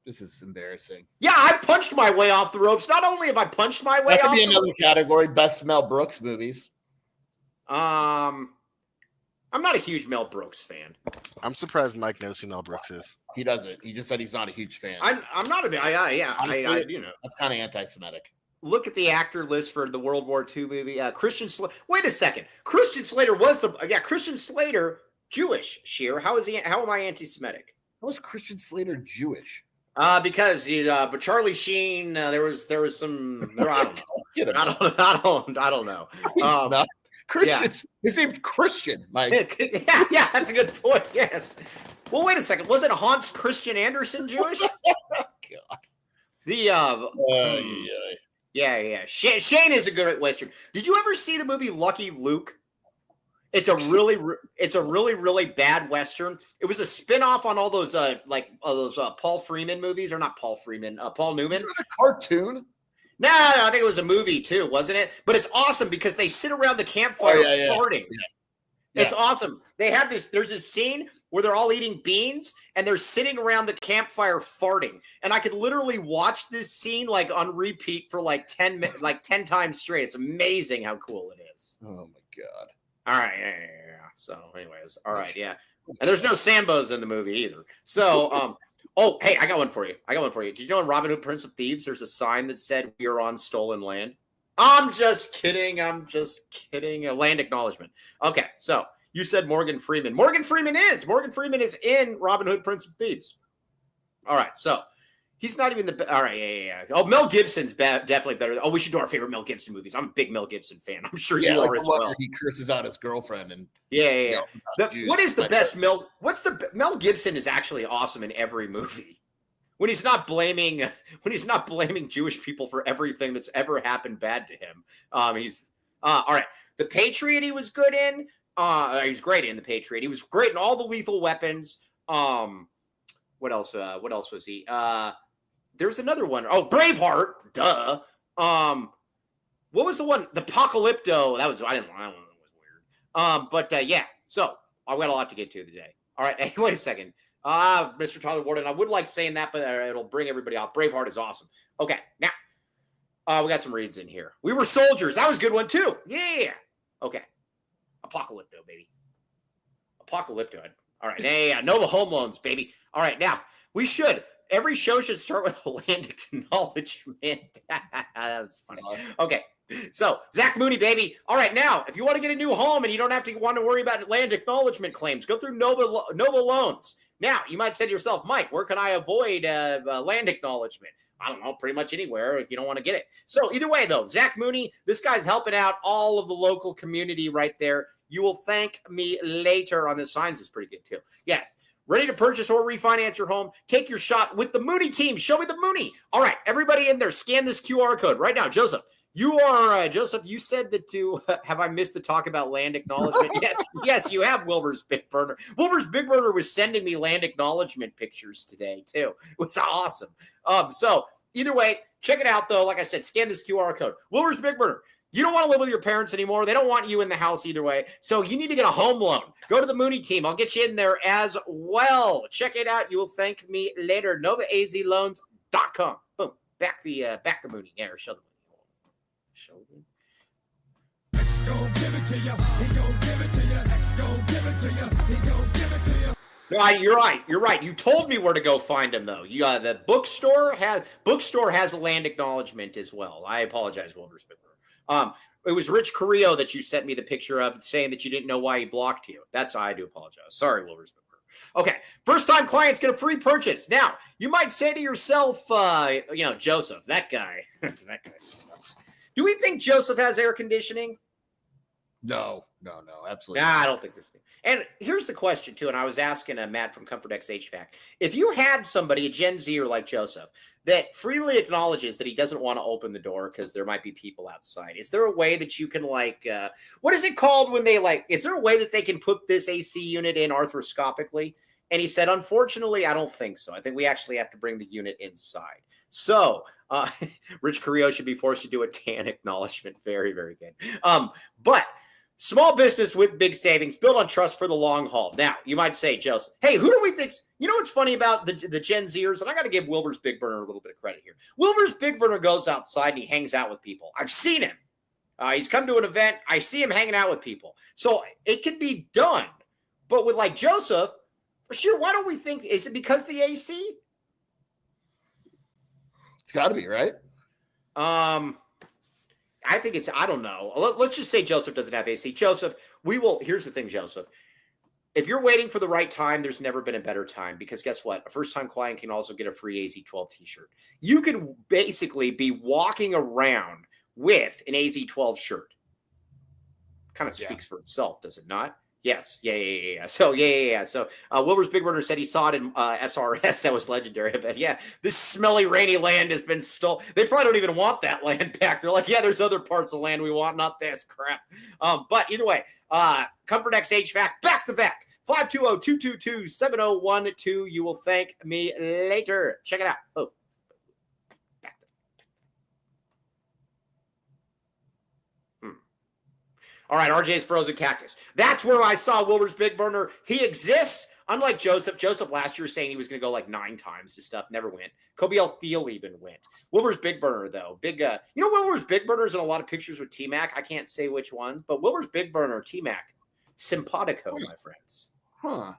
This is embarrassing. Yeah, I punched my way off the ropes. Not only have I punched my way that could off be another category, best Mel Brooks movies. I'm not a huge Mel Brooks fan. I'm surprised Mike knows who Mel Brooks is. He doesn't. He just said he's not a huge fan. I'm not a yeah. Honestly, that's kind of anti-Semitic. Look at the actor list for the World War II movie. Christian Slater. Wait a second. Christian Slater was Christian Slater Jewish. Sheer. How am I anti-Semitic? How is Christian Slater Jewish? Because he, but Charlie Sheen, there was some. I don't know. He's not Christian. Yeah. His name's Christian, Mike. yeah, that's a good point. Yes. Well, wait a second. Wasn't Hans Christian Andersen Jewish? God. Yeah. Shane is a good Western. Did you ever see the movie Lucky Luke? It's a really bad Western. It was a spinoff on all those Paul Freeman movies, or not Paul Freeman, Paul Newman. Is that a cartoon? No, I think it was a movie too, wasn't it? But it's awesome because they sit around the campfire farting. Yeah. It's awesome. They have this. There's this scene where they're all eating beans and they're sitting around the campfire farting, and I could literally watch this scene like on repeat for like 10 times straight. It's amazing how cool it is. Oh my god. All right, yeah. So, anyways, all right, yeah. And there's no Sambos in the movie either. So, oh, hey, I got one for you. Did you know in Robin Hood, Prince of Thieves, there's a sign that said "We are on stolen land"? I'm just kidding. A land acknowledgement. Okay, so you said Morgan Freeman. Morgan Freeman is in Robin Hood, Prince of Thieves. All right, so he's not even the. All right, yeah. Oh, Mel Gibson's definitely better. Oh, we should do our favorite Mel Gibson movies. I'm a big Mel Gibson fan. I'm sure you are as well. He curses out his girlfriend and yeah. What is the best Mel? Mel Gibson is actually awesome in every movie. When he's not blaming Jewish people for everything that's ever happened bad to him. He's all right. The Patriot he was good in. He was great in The Patriot. He was great in all the Lethal Weapons. What else was he? There's another one. Oh, Braveheart. Duh. What was the one? The Apocalypto. That was weird. Yeah. So I've got a lot to get to today. All right. Hey, wait a second. Mr. Tyler Warden, I would like saying that, but it'll bring everybody off. Braveheart is awesome. Okay, now we got some reads in here. We Were Soldiers. That was a good one too. Yeah. Okay. Apocalypto, baby. Apocalypto. All right. Yeah. Know the home loans, baby. All right. Now, every show should start with a land acknowledgement. That was funny. Okay. So, Zach Mooney, baby. All right. Now, if you want to get a new home and you don't have to want to worry about land acknowledgement claims, go through Nova Loans. Now, you might say to yourself, Mike, where can I avoid land acknowledgement? I don't know, pretty much anywhere if you don't want to get it. So either way, though, Zach Mooney, this guy's helping out all of the local community right there. You will thank me later on this. Signs is pretty good, too. Yes. Ready to purchase or refinance your home? Take your shot with the Mooney team. Show me the Mooney. All right, everybody in there, scan this QR code right now. Joseph, Joseph, you said that have I missed the talk about land acknowledgement? Yes, you have, Wilbur's Big Burner. Wilbur's Big Burner was sending me land acknowledgement pictures today, too. It was awesome. So either way, check it out, though. Like I said, scan this QR code. Wilbur's Big Burner. You don't want to live with your parents anymore. They don't want you in the house either way. So you need to get a home loan. Go to the Mooney team. I'll get you in there as well. Check it out. You will thank me later. NovaAZLoans.com. Boom. Back the Mooney. Yeah, or show the Mooney. Show me. X gon' give it to you. He gon' give it to you. X gon' give it to you. He gon' give it to you. No, you're right. You told me where to go find him, though. The bookstore has a land acknowledgement as well. I apologize, Wilbur's Big Burner. It was Rich Carrillo that you sent me the picture of, saying that you didn't know why he blocked you. That's why I do apologize. Sorry, Wilbur's Big Burner. Okay, first-time clients get a free purchase. Now, you might say to yourself, Joseph, that guy sucks. Do we think Joseph has air conditioning? No, absolutely. Nah, I don't think there's. And here's the question, too, and I was asking Matt from Comfort X HVAC. If you had somebody, a Gen Zer like Joseph, that freely acknowledges that he doesn't want to open the door because there might be people outside, is there a way that you can, what is it called when they, is there a way that they can put this AC unit in arthroscopically? And he said, unfortunately, I don't think so. I think we actually have to bring the unit inside. So Rich Carrillo should be forced to do a tan acknowledgement. Very, very good. But small business with big savings, built on trust for the long haul. Now, you might say, Joseph, hey, who do we think? You know what's funny about the Gen Zers? And I got to give Wilbur's Big Burner a little bit of credit here. Wilbur's Big Burner goes outside and he hangs out with people. I've seen him. He's come to an event. I see him hanging out with people. So it can be done. But with Joseph, for sure, why don't we think, is it because the AC? It's got to be, right? I think I don't know. Let's just say Joseph doesn't have AC. Joseph, here's the thing, Joseph. If you're waiting for the right time, there's never been a better time, because guess what? A first-time client can also get a free AZ12 t-shirt. You can basically be walking around with an AZ12 shirt. Kind of speaks for itself, does it not? Yes. Yeah. So, yeah. So, Wilbur's Big Burner said he saw it in SRS. That was legendary. But yeah, this smelly, rainy land has been stolen. They probably don't even want that land back. They're like, yeah, there's other parts of land we want, not this crap. But either way, Comfort X HVAC, back the vac. 520-222-7012. You will thank me later. Check it out. Oh. All right, RJ's Frozen Cactus. That's where I saw Wilbur's Big Burner. He exists. Unlike Joseph. Joseph last year was saying he was going to go 9 times to stuff. Never went. Kobe L. Thiel even went. Wilbur's Big Burner, though. Wilbur's Big Burner's in a lot of pictures with T-Mac. I can't say which ones, but Wilbur's Big Burner, T-Mac. Simpatico, my friends. Huh.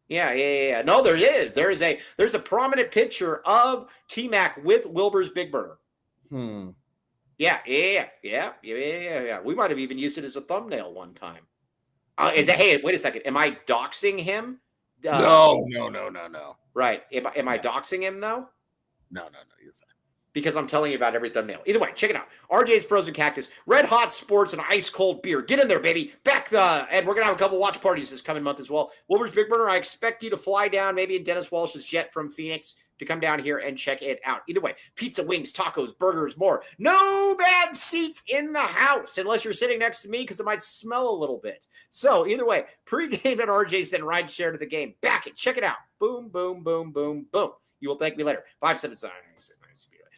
Yeah. No, there is. There's a prominent picture of T-Mac with Wilbur's Big Burner. Yeah. We might have even used it as a thumbnail one time. Hey, wait a second. Am I doxing him? No. Right. Am I doxing him, though? No, you're fine. Because I'm telling you about every thumbnail. Either way, check it out. RJ's Frozen Cactus, red hot sports, and ice cold beer. Get in there, baby. And we're going to have a couple watch parties this coming month as well. Wilbur's Big Burner, I expect you to fly down maybe in Dennis Walsh's jet from Phoenix to come down here and check it out. Either way, pizza, wings, tacos, burgers, more. No bad seats in the house unless you're sitting next to me, because it might smell a little bit. So either way, pregame at RJ's, then ride share to the game. Back it. Check it out. Boom, boom, boom, boom, boom. You will thank me later. 577.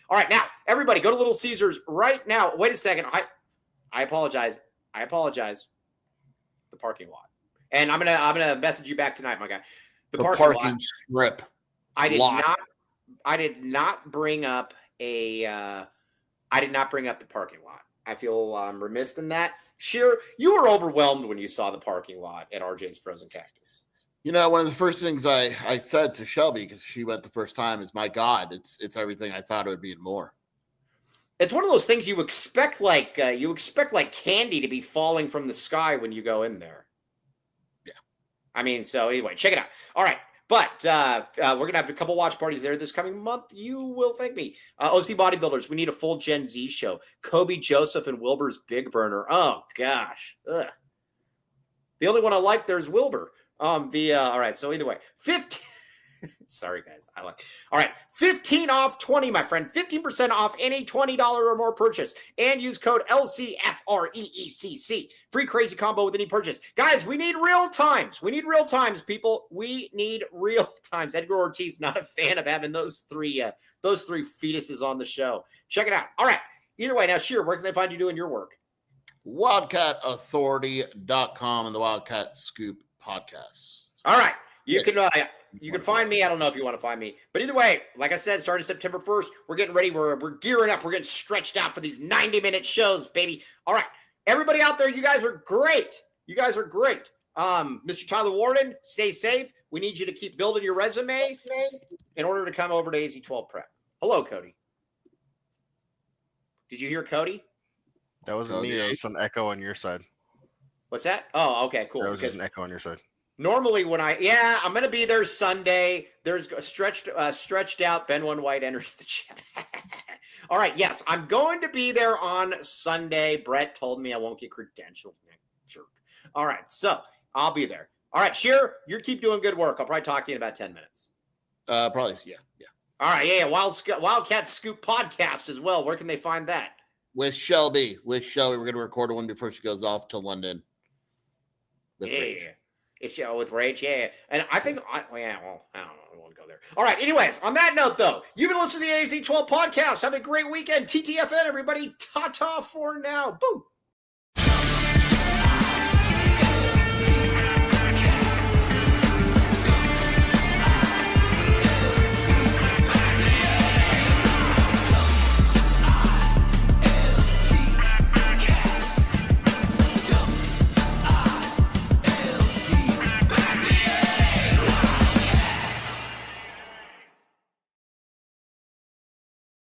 All right, now, everybody, go to Little Caesars right now. Wait a second. I apologize. The parking lot. And I'm gonna message you back tonight, my guy. The parking lot. Strip. I did not bring up the parking lot. I feel remiss in that. Sure, you were overwhelmed when you saw the parking lot at RJ's Frozen Cactus. You know, one of the first things I said to Shelby, because she went the first time, is, my God, it's everything I thought it would be and more. It's one of those things you expect like candy to be falling from the sky when you go in there. Yeah. I mean, so anyway, check it out. All right. But we're going to have a couple watch parties there this coming month. You will thank me. OC Bodybuilders, we need a full Gen Z show. Kobe, Joseph, and Wilbur's Big Burner. Oh, gosh. Ugh. The only one I like there is Wilbur. All right, so either way. 15. Sorry, guys. All right, 15 off 20, my friend. 15% off any $20 or more purchase. And use code LCFREECC. Free crazy combo with any purchase. Guys, we need real times. We need real times, people. We need real times. Edgar Ortiz, not a fan of having those three fetuses on the show. Check it out. All right. Either way, now, Sheer, where can they find you doing your work? WildcatAuthority.com and the Wildcat Scoop podcast. All right. You can find me. I don't know if you want to find me. But either way, like I said, starting September 1st, we're getting ready. We're gearing up. We're getting stretched out for these 90-minute shows, baby. All right. Everybody out there, you guys are great. You guys are great. Mr. Tyler Warden, stay safe. We need you to keep building your resume in order to come over to AZ12 Prep. Hello, Cody. Did you hear Cody? That wasn't me. That was some echo on your side. What's that? Oh, okay, cool. That was just an echo on your side. Normally I'm going to be there Sunday. There's a stretched out Ben One White enters the chat. All right. Yes, I'm going to be there on Sunday. Brett told me I won't get credentialed. Jerk. All right. So I'll be there. All right. Sheer, you keep doing good work. I'll probably talk to you in about 10 minutes. Probably. Yeah. All right. Yeah. Wildcat Scoop podcast as well. Where can they find that? With Shelby. We're going to record one before she goes off to London. Rage. It's with Rage, yeah. And I think, I don't know. I won't go there. All right. Anyways, on that note, though, you've been listening to the AZ12 podcast. Have a great weekend. TTFN, everybody. Ta-ta for now. Boom.